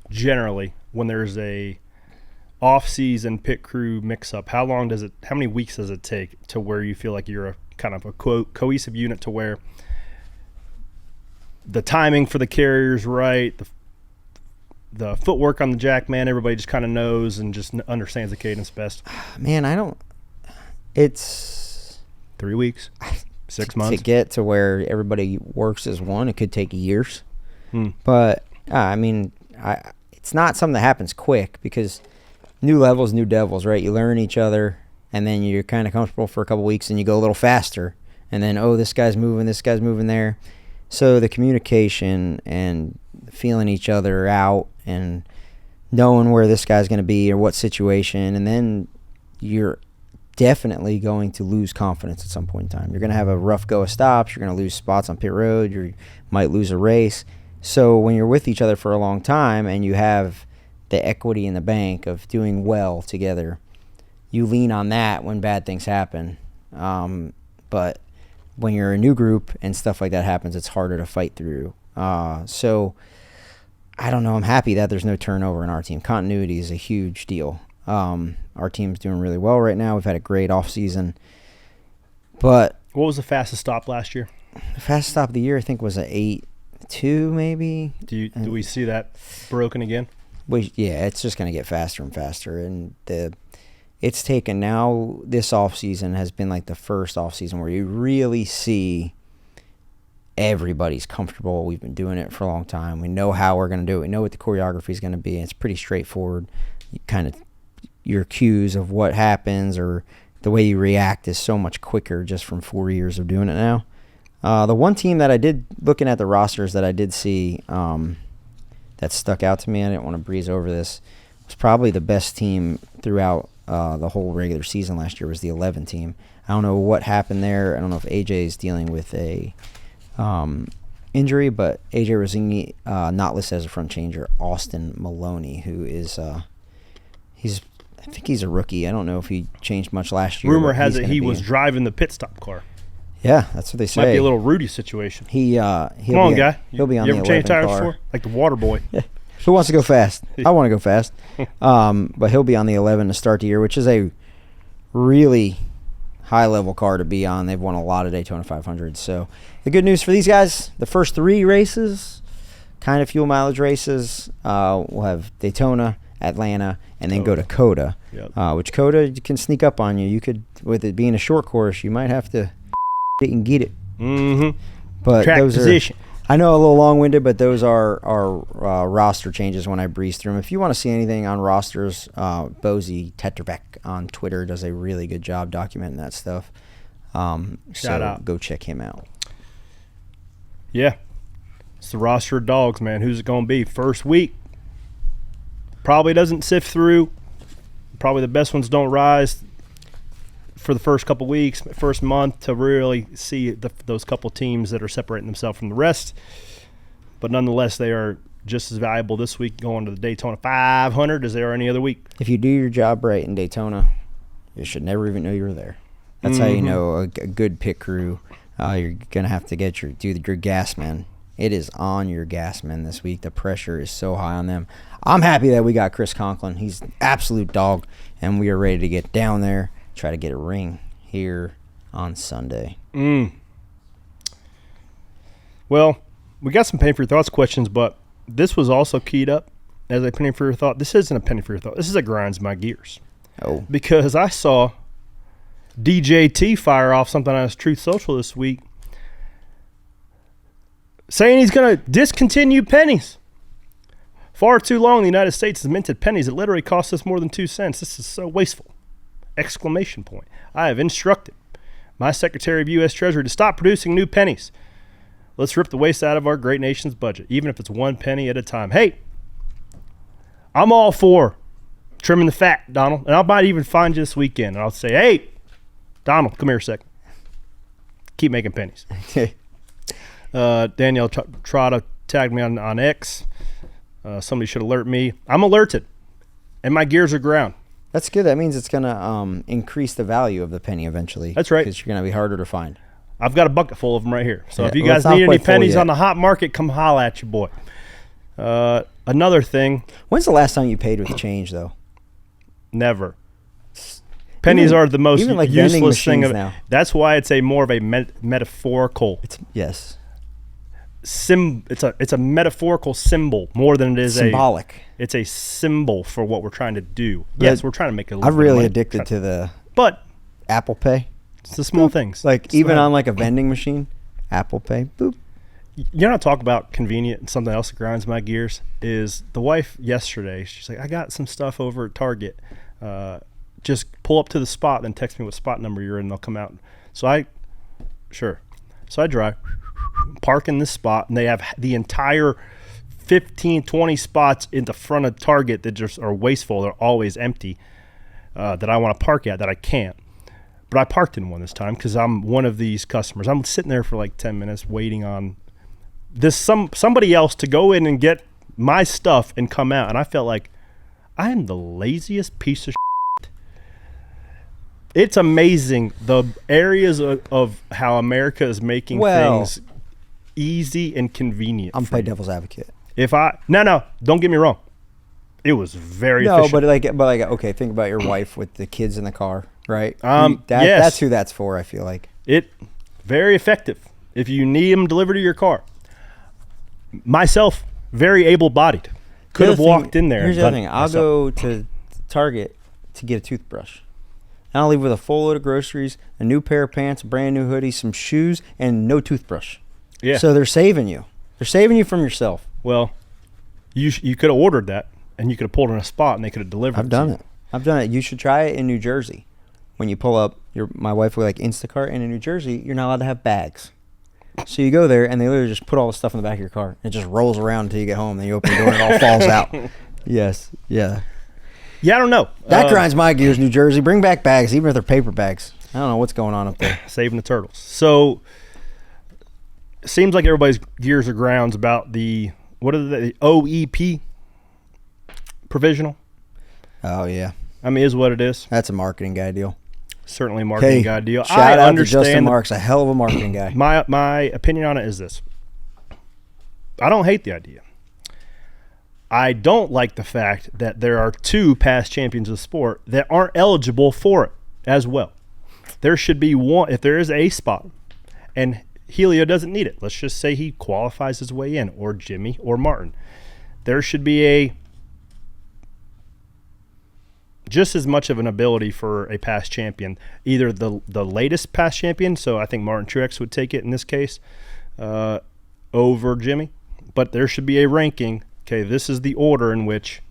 generally, when there's a off-season pit crew mix-up, how many weeks does it take to where you feel like you're a kind of a cohesive unit, to where the timing for the carrier's right, the footwork on the jack man, everybody just kind of knows and just understands the cadence best? Man, it's 3 weeks, 6 months to get to where everybody works as one. It could take years, but it's not something that happens quick, because new levels, new devils, right? You learn each other, and then you're kind of comfortable for a couple weeks, and you go a little faster, and then this guy's moving there. So the communication and feeling each other out and knowing where this guy's going to be or what situation, and then you're definitely going to lose confidence at some point in time. You're going to have a rough go of stops. You're going to lose spots on pit road. You might lose a race. So when you're with each other for a long time and you have the equity in the bank of doing well together, you lean on that when bad things happen. But when you're a new group and stuff like that happens, it's harder to fight through. So I don't know. I'm happy that there's no turnover in our team. Continuity is a huge deal. Our team's doing really well right now. We've had a great off season. But what was the fastest stop last year? The fastest stop of the year, I think, was a 8.2 maybe. Do we see that broken again? Yeah, it's just going to get faster and faster. And it's taken now, this off season has been like the first off season where you really see everybody's comfortable. We've been doing it for a long time. We know how we're going to do it. We know what the choreography is going to be. It's pretty straightforward. Your cues of what happens or the way you react is so much quicker just from 4 years of doing it now. The one team that I did, looking at the rosters, that I did see that stuck out to me, I didn't want to breeze over this, was probably the best team throughout the whole regular season last year, was the 11 team. I don't know what happened there. I don't know if AJ is dealing with a injury, but AJ Rosini not listed as a front changer. Austin Maloney, who is I think he's a rookie. I don't know if he changed much last year. Rumor has it he was driving the pit stop car. Yeah, that's what they say. Might be a little Rudy situation. Come on, guy. He'll be on the 11 car. You car. ever change tires before? Like the water boy. Yeah. Who wants to go fast? I want to go fast. But he'll be on the 11 to start the year, which is a really high-level car to be on. They've won a lot of Daytona 500s. So the good news for these guys, the first 3 races, kind of fuel mileage races, we'll have Daytona, Atlanta, and then go to Coda, which Coda can sneak up on you. You could, with it being a short course, you might have to get it. Mm-hmm. But track those position. I know a little long-winded, but those are roster changes when I breeze through them. If you want to see anything on rosters, Bozy Tetrabeck on Twitter does a really good job documenting that stuff. Shout out. Go check him out. Yeah. It's the roster of dogs, man. Who's it going to be? First week. Probably doesn't sift through. Probably the best ones don't rise for the first couple weeks, first month, to really see those couple teams that are separating themselves from the rest. But nonetheless, they are just as valuable this week going to the Daytona 500 as they are any other week. If you do your job right in Daytona, you should never even know you were there. That's how you know a good pit crew. You're going to have to get your gas men. It is on your gas men this week. The pressure is so high on them. I'm happy that we got Chris Conklin. He's an absolute dog, and we are ready to get down there, try to get a ring here on Sunday. Well, we got some Penny for Your Thoughts questions, but this was also keyed up as a Penny for Your Thought. This isn't a Penny for Your Thought. This is a Grinds My Gears. Oh. Because I saw DJT fire off something on his Truth Social this week saying he's going to discontinue pennies. Far too long, the United States has minted pennies. It literally costs us more than 2 cents. This is so wasteful. Exclamation point. I have instructed my Secretary of U.S. Treasury to stop producing new pennies. Let's rip the waste out of our great nation's budget, even if it's 1 penny at a time. Hey, I'm all for trimming the fat, Donald. And I might even find you this weekend. And I'll say, hey, Donald, come here a second. Keep making pennies. Danielle Trotta tagged me on X. Somebody should alert me. I'm alerted, and my gears are ground. That's good. That means it's going to increase the value of the penny eventually. That's right. Because you're going to be harder to find. I've got a bucket full of them right here. So if you guys need any pennies on the hot market, come holla at you, boy. Another thing. When's the last time you paid with change, though? Never. Pennies are the most useless thing of it. That's why it's more of a metaphorical. Yes. It's a metaphorical symbol more than it is symbolic. It's a symbol for what we're trying to do. Yes, we're trying to make a little I'm really addicted to the Apple Pay. It's the small things. Like even on like a vending machine, Apple Pay, boop. You know, I talk about convenient and something else that grinds my gears is the wife yesterday. She's like, I got some stuff over at Target. Just pull up to the spot, then text me what spot number you're in, and they'll come out. So I drive, park in this spot, and they have the entire 15, 20 spots in the front of Target that just are wasteful. They're always empty that I want to park at that I can't. But I parked in one this time because I'm one of these customers. I'm sitting there for like 10 minutes waiting on somebody else to go in and get my stuff and come out. And I felt like I am the laziest piece of shit. It's amazing the areas of how America is making things easy and convenient. I'm playing devil's advocate. No, don't get me wrong. It was very efficient. but okay, think about your wife with the kids in the car, right? Yes. That's who that's for, I feel like. Very effective. If you need them delivered to your car. Myself, very able-bodied. Could have walked in there. Here's the other thing. I'll go to Target to get a toothbrush. And I'll leave with a full load of groceries, a new pair of pants, a brand new hoodie, some shoes, and no toothbrush. Yeah. So they're saving you. They're saving you from yourself. Well, you could have ordered that, and you could have pulled in a spot, and they could have delivered it. I've done it. You should try it in New Jersey. When you pull up, my wife will like Instacart, and in New Jersey, you're not allowed to have bags. So you go there, and they literally just put all the stuff in the back of your car. It just rolls around until you get home. Then you open the door, and it all falls out. Yes. Yeah. Yeah, I don't know. That grinds my gears, New Jersey. Bring back bags, even if they're paper bags. I don't know what's going on up there. Saving the turtles. So it seems like everybody's gears are grounds about the OEP provisional. Oh, yeah. I mean, is what it is. That's a marketing guy deal. Certainly a marketing guy deal. Shout out to Justin Marks, a hell of a marketing guy. My opinion on it is this. I don't hate the idea. I don't like the fact that there are 2 past champions of the sport that aren't eligible for it as well. There should be one, if there is a spot, and Helio doesn't need it. Let's just say he qualifies his way in, or Jimmy, or Martin. There should be just as much of an ability for a past champion, either the latest past champion, so I think Martin Truex would take it in this case, over Jimmy. But there should be a ranking. Okay, this is the order in which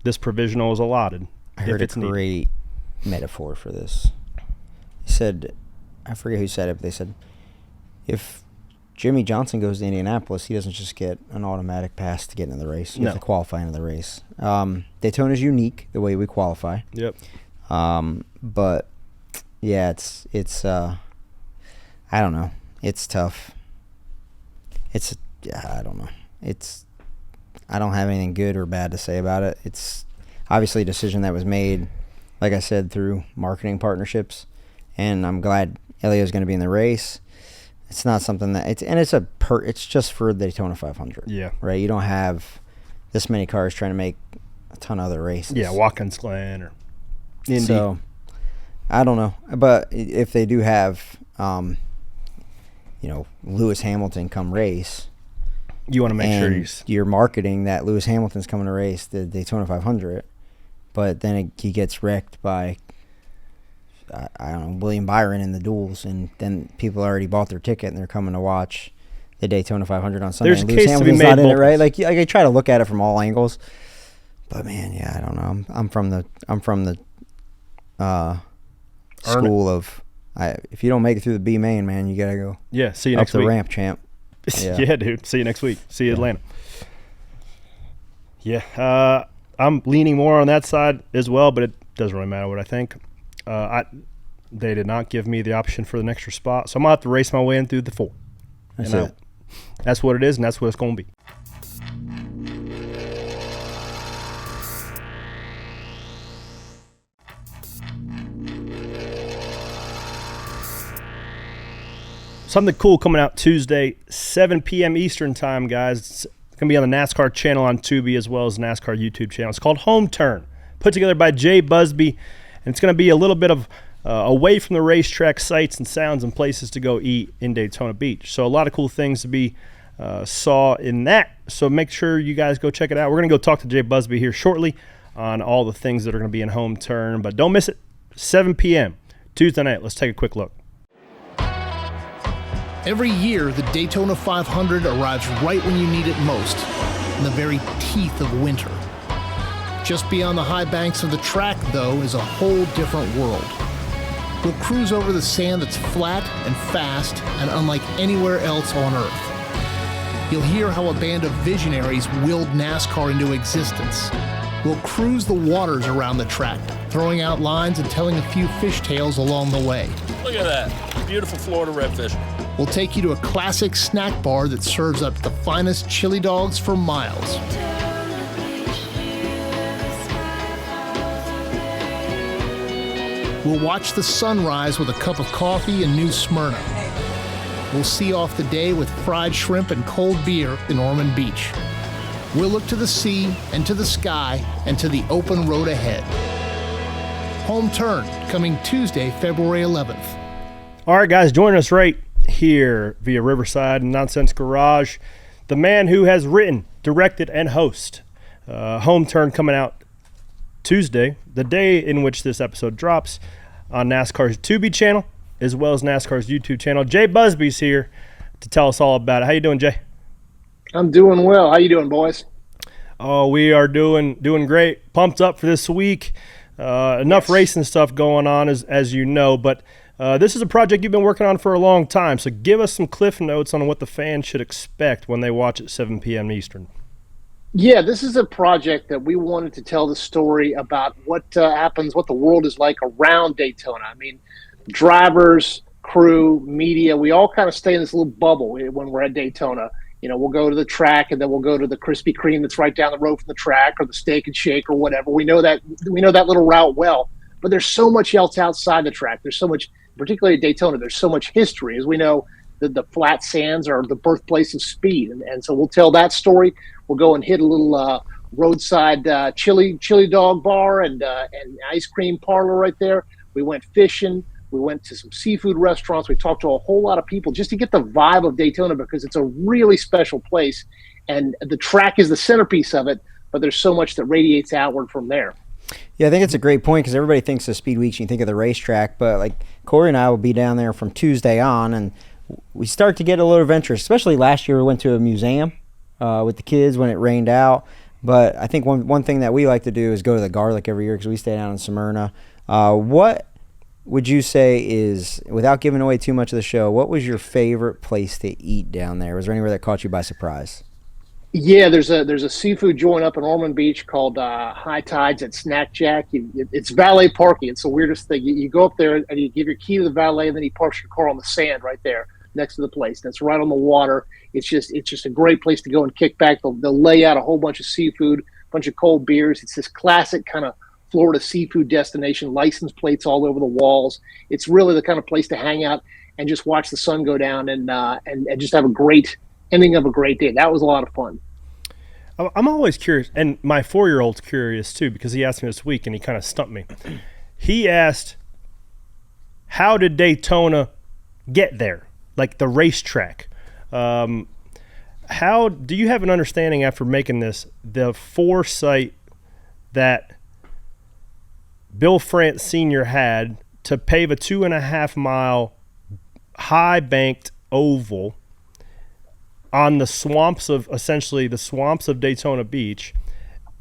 this provisional is allotted. I heard a great metaphor for this. He said, I forget who said it, but they said, if Jimmy Johnson goes to Indianapolis, he doesn't just get an automatic pass to get into the race. You have to qualify into the race. Daytona is unique the way we qualify. Yep. But yeah, it's I don't know. It's tough. I don't know. I don't have anything good or bad to say about it. It's obviously a decision that was made, like I said, through marketing partnerships, and I'm glad Elio's going to be in the race. It's not something that it's just for the Daytona 500. Yeah. Right. You don't have this many cars trying to make a ton of other races. Yeah, Watkins Glen or Indy. So I don't know, but if they do have, Lewis Hamilton come race, you want to make sure you're marketing that Lewis Hamilton's coming to race the Daytona 500, but then he gets wrecked by I don't know, William Byron in the duels, and then people already bought their ticket and they're coming to watch the Daytona 500 on Sunday. There's a Lewis case Hamilton's to be made not in it, right? Like I try to look at it from all angles, but man, yeah, I don't know. I'm from the school of if you don't make it through the B main, man, you gotta go. Yeah, see you next week. Up the ramp, champ. Yeah, dude. See you next week. See you Atlanta. Yeah, I'm leaning more on that side as well, but it doesn't really matter what I think. They did not give me the option for the extra spot, so I'm going to have to race my way in through the 4. That's it. That's what it is, and that's what it's going to be. Something cool coming out Tuesday, 7 p.m. Eastern time, guys. It's going to be on the NASCAR channel on Tubi as well as NASCAR YouTube channel. It's called Home Turn, put together by Jay Busby, and it's going to be a little bit of away from the racetrack sights and sounds and places to go eat in Daytona Beach. So a lot of cool things to be saw in that. So make sure you guys go check it out. We're going to go talk to Jay Busby here shortly on all the things that are going to be in Home Turn. But don't miss it, 7 p.m. Tuesday night. Let's take a quick look. Every year, the Daytona 500 arrives right when you need it most, in the very teeth of winter. Just beyond the high banks of the track, though, is a whole different world. We'll cruise over the sand that's flat and fast and unlike anywhere else on Earth. You'll hear how a band of visionaries willed NASCAR into existence. We'll cruise the waters around the track, throwing out lines and telling a few fish tales along the way. Look at that. Beautiful Florida redfish. We'll take you to a classic snack bar that serves up the finest chili dogs for miles. We'll watch the sunrise with a cup of coffee and New Smyrna. We'll see off the day with fried shrimp and cold beer in Ormond Beach. We'll look to the sea and to the sky and to the open road ahead. Home Turn, coming Tuesday, February 11th. All right, guys, join us right here via Riverside and Noncents Garage. The man who has written, directed, and host Home Turn coming out Tuesday, the day in which this episode drops on NASCAR's Tubi channel, as well as NASCAR's YouTube channel. Jay Busby's here to tell us all about it. How you doing, Jay? I'm doing well. How you doing, boys? Oh, we are doing great. Pumped up for this week. Enough racing stuff going on, as you know, but this is a project you've been working on for a long time, so give us some cliff notes on what the fans should expect when they watch at 7 p.m. Eastern. Yeah, this is a project that we wanted to tell the story about what happens, what the world is like around Daytona. I mean, drivers, crew, media, we all kind of stay in this little bubble when we're at Daytona. You know, we'll go to the track and then we'll go to the Krispy Kreme that's right down the road from the track, or the Steak and Shake or whatever. We know that little route well, but there's so much else outside the track. There's so much, particularly at Daytona, there's so much history. As we know, the flat sands are the birthplace of speed. And so we'll tell that story. We'll go and hit a little roadside chili dog bar and ice cream parlor right there. We went fishing. We went to some seafood restaurants. We talked to a whole lot of people just to get the vibe of Daytona, because it's a really special place. And the track is the centerpiece of it, but there's so much that radiates outward from there. Yeah, I think it's a great point, because everybody thinks of Speed Weeks and you think of the racetrack, but like Corey and I will be down there from Tuesday on, and we start to get a little adventurous. Especially last year we went to a museum with the kids when it rained out. But I think one thing that we like to do is go to the Garlic every year, because we stay down in Smyrna. What would you say is, without giving away too much of the show, what was your favorite place to eat down there? Was there anywhere that caught you by surprise? Yeah, there's a seafood joint up in Ormond Beach called High Tides at Snack Jack. It's valet parking. It's the weirdest thing. You go up there and you give your key to the valet, and then he parks your car on the sand right there next to the place. That's right on the water. It's just a great place to go and kick back. They'll lay out a whole bunch of seafood, a bunch of cold beers. It's this classic kind of Florida seafood destination, license plates all over the walls. It's really the kind of place to hang out and just watch the sun go down and just have a great ending of a great day. That was a lot of fun. I'm always curious, and my 4-year-old's curious too, because he asked me this week and he kind of stumped me. He asked, how did Daytona get there? Like the racetrack. How do you have an understanding after making this, the foresight that Bill France Sr. had to pave a 2.5-mile high-banked oval on the swamps of Daytona Beach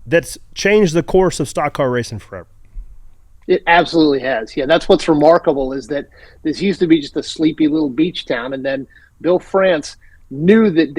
that's changed the course of stock car racing forever? It absolutely has. Yeah, that's what's remarkable is that this used to be just a sleepy little beach town, and then Bill France knew that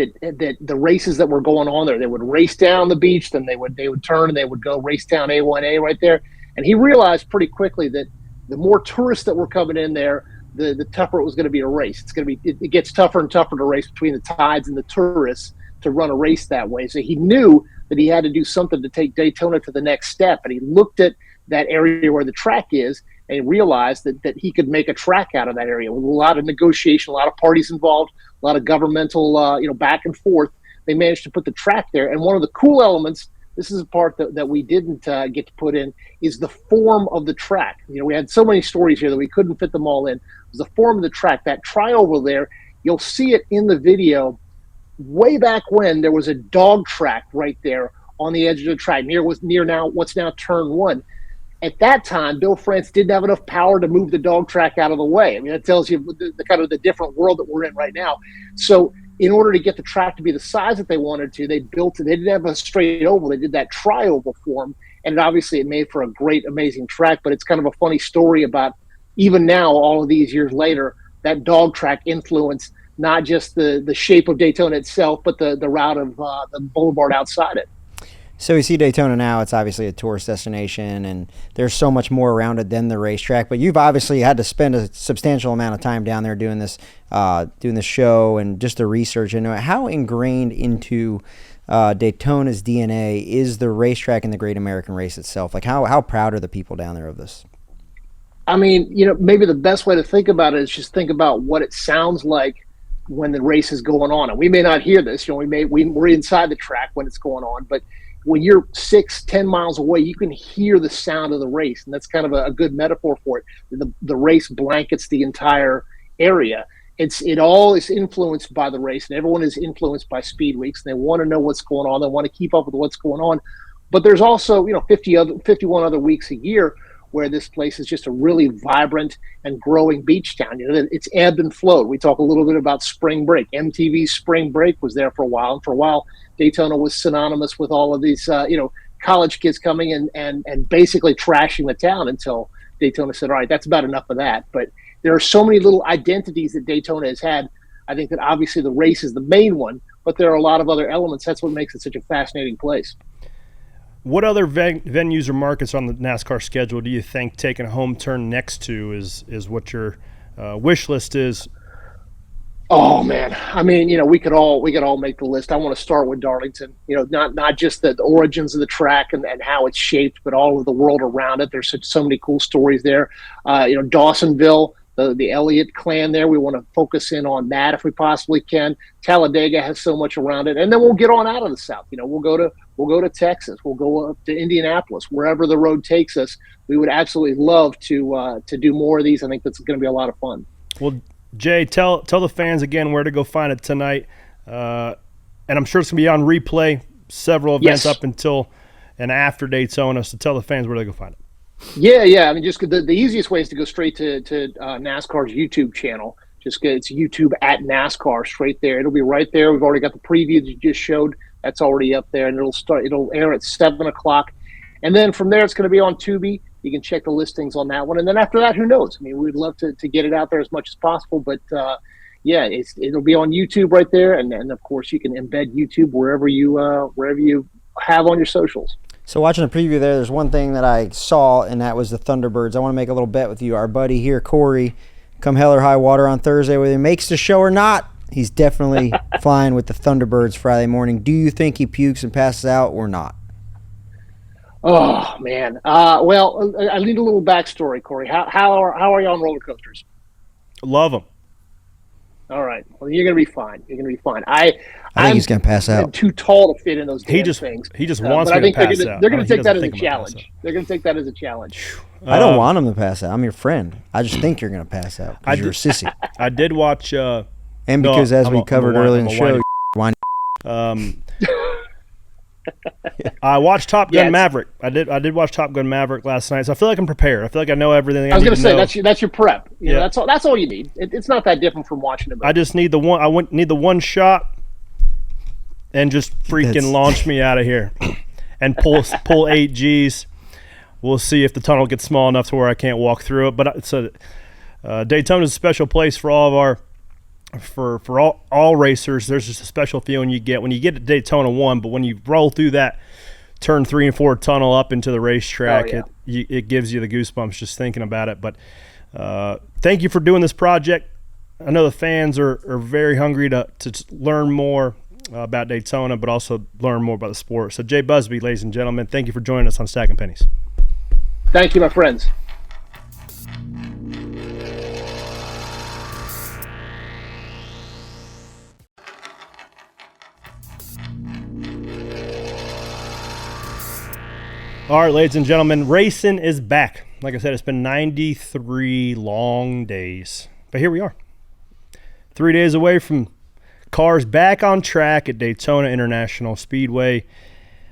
the races that were going on there, they would race down the beach, then they would turn and they would go race down A1A right there, and he realized pretty quickly that the more tourists that were coming in there, the tougher it was going to be to race. It gets tougher and tougher to race between the tides and the tourists to run a race that way. So he knew that he had to do something to take Daytona to the next step, and he looked at that area where the track is, and he realized that he could make a track out of that area with a lot of negotiation, a lot of parties involved, a lot of governmental, back and forth. They managed to put the track there. And one of the cool elements, this is a part that we didn't get to put in, is the form of the track. We had so many stories here that we couldn't fit them all in. It was the form of the track, that tri-oval there. You'll see it in the video. Way back when, there was a dog track right there on the edge of the track, near what's now turn 1. At that time, Bill France didn't have enough power to move the dog track out of the way. I mean, that tells you the kind of the different world that we're in right now. So in order to get the track to be the size that they wanted to, they built it. They didn't have a straight oval. They did that tri-oval form, and obviously it made for a great, amazing track. But it's kind of a funny story about, even now, all of these years later, that dog track influenced not just the shape of Daytona itself, but the route of the boulevard outside it. So we see Daytona now, it's obviously a tourist destination, and there's so much more around it than the racetrack. But you've obviously had to spend a substantial amount of time down there doing this show and just the research into it. How ingrained into Daytona's DNA is the racetrack and the Great American Race itself? Like, how proud are the people down there of this? I mean, maybe the best way to think about it is just think about what it sounds like when the race is going on. And we may not hear this, we're inside the track when it's going on, but when you're 6-10 miles away, you can hear the sound of the race, and that's kind of a good metaphor for it. The race blankets the entire area. It all is influenced by the race, and everyone is influenced by Speed Weeks. And they want to know what's going on. They want to keep up with what's going on. But there's also 51 other weeks a year where this place is just a really vibrant and growing beach town. It's ebbed and flowed. We talk a little bit about spring break. MTV's Spring Break was there for a while, and for a while Daytona was synonymous with all of these college kids coming and basically trashing the town until Daytona said, all right, that's about enough of that. But there are so many little identities that Daytona has had. I think that obviously the race is the main one, but there are a lot of other elements. That's what makes it such a fascinating place. What other venues or markets on the NASCAR schedule do you think taking a home turn next to is what your wish list is? Oh man, I mean, we could all make the list. I want to start with Darlington. Not just the origins of the track and how it's shaped, but all of the world around it. There's so many cool stories there. Dawsonville, the Elliott clan there. We want to focus in on that if we possibly can. Talladega has so much around it, and then we'll get on out of the South. We'll go to Texas. We'll go up to Indianapolis, wherever the road takes us. We would absolutely love to do more of these. I think that's going to be a lot of fun. Well, Jay, tell the fans again where to go find it tonight, and I'm sure it's going to be on replay. Several events up until and after Daytona. So tell the fans where to go find it. Yeah. I mean, just the easiest way is to go straight to NASCAR's YouTube channel. It's YouTube at NASCAR, straight there. It'll be right there. We've already got the preview that you just showed. That's already up there, and it'll air at 7:00, and then from there it's going to be on Tubi. You can check the listings on that one, and then after that, who knows? I mean, we'd love to get it out there as much as possible, but it'll be on YouTube right there, and of course you can embed YouTube wherever you have on your socials. So watching the preview there's one thing that I saw, and that was the Thunderbirds. I want to make a little bet with you. Our buddy here, Corey, come hell or high water on Thursday, whether he makes the show or not, he's definitely flying with the Thunderbirds Friday morning. Do you think he pukes and passes out or not? Oh, man. Well, I need a little backstory, Corey. How are you on roller coasters? Love them. All right. Well, you're going to be fine. I think he's going to pass out. I'm too tall to fit in those things. He just wants me to pass out. They're going to take that as a challenge. They're going to take that as a challenge. I don't want him to pass out. I'm your friend. I just think you're going to pass out because you're a sissy. I did watch. And because as we covered earlier in the show, I watched Top Gun Maverick. I did watch Top Gun Maverick last night, so I feel like I'm prepared. I feel like I know everything. I was going to say that's your prep. That's all you need. It's not that different from watching it. I just need the one. I need the one shot, and just freaking launch me out of here, and pull 8 Gs. we'll see if the tunnel gets small enough to where I can't walk through it. But it's Daytona is a special place for all of our for all racers. There's just a special feeling you get when you get to Daytona 1, but when you roll through that turn 3 and 4 tunnel up into the racetrack, it gives you the goosebumps just thinking about it. But thank you for doing this project. I know the fans are very hungry to learn more about Daytona, but also learn more about the sport. So Jay Busby, ladies and gentlemen, thank you for joining us on Stacking Pennies. Thank you, my friends. All right, ladies and gentlemen, racing is back. Like I said, it's been 93 long days, but here we are. 3 days away from cars back on track at Daytona International Speedway.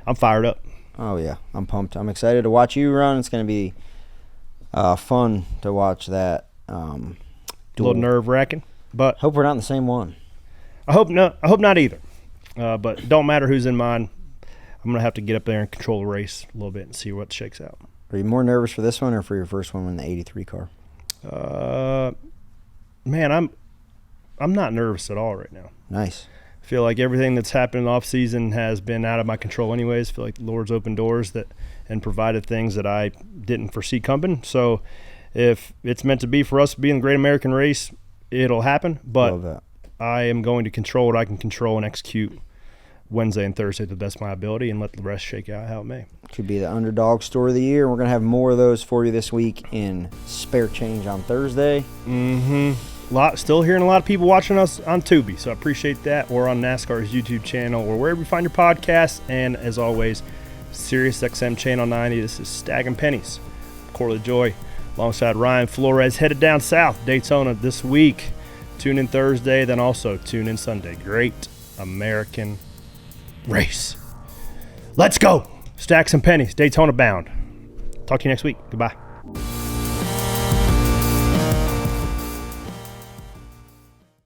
I'm fired up. Oh, yeah. I'm pumped. I'm excited to watch you run. It's going to be fun to watch that. A little nerve-wracking, but hope we're not in the same one. I hope not either. But don't matter who's in mine. I'm going to have to get up there and control the race a little bit and see what shakes out. Are you more nervous for this one or for your first one in the 83 car? Man, I'm not nervous at all right now. Nice. I feel like everything that's happened in off-season has been out of my control anyways. I feel like the Lord's opened doors and provided things that I didn't foresee coming. So if it's meant to be for us to be in the Great American Race, it'll happen. But I am going to control what I can control and execute Wednesday and Thursday to the best of my ability and let the rest shake out how it may. Could be the underdog story of the year. We're going to have more of those for you this week in Spare Change on Thursday. Still hearing a lot of people watching us on Tubi, so I appreciate that, or on NASCAR's YouTube channel, or wherever you find your podcasts. And as always, SiriusXM Channel 90. This is Stacking Pennies. Corley Joy alongside Ryan Flores, headed down south, Daytona this week. Tune in Thursday, then also tune in Sunday. Great American Race. Let's go. Stack some pennies. Daytona bound. Talk to you next week. Goodbye.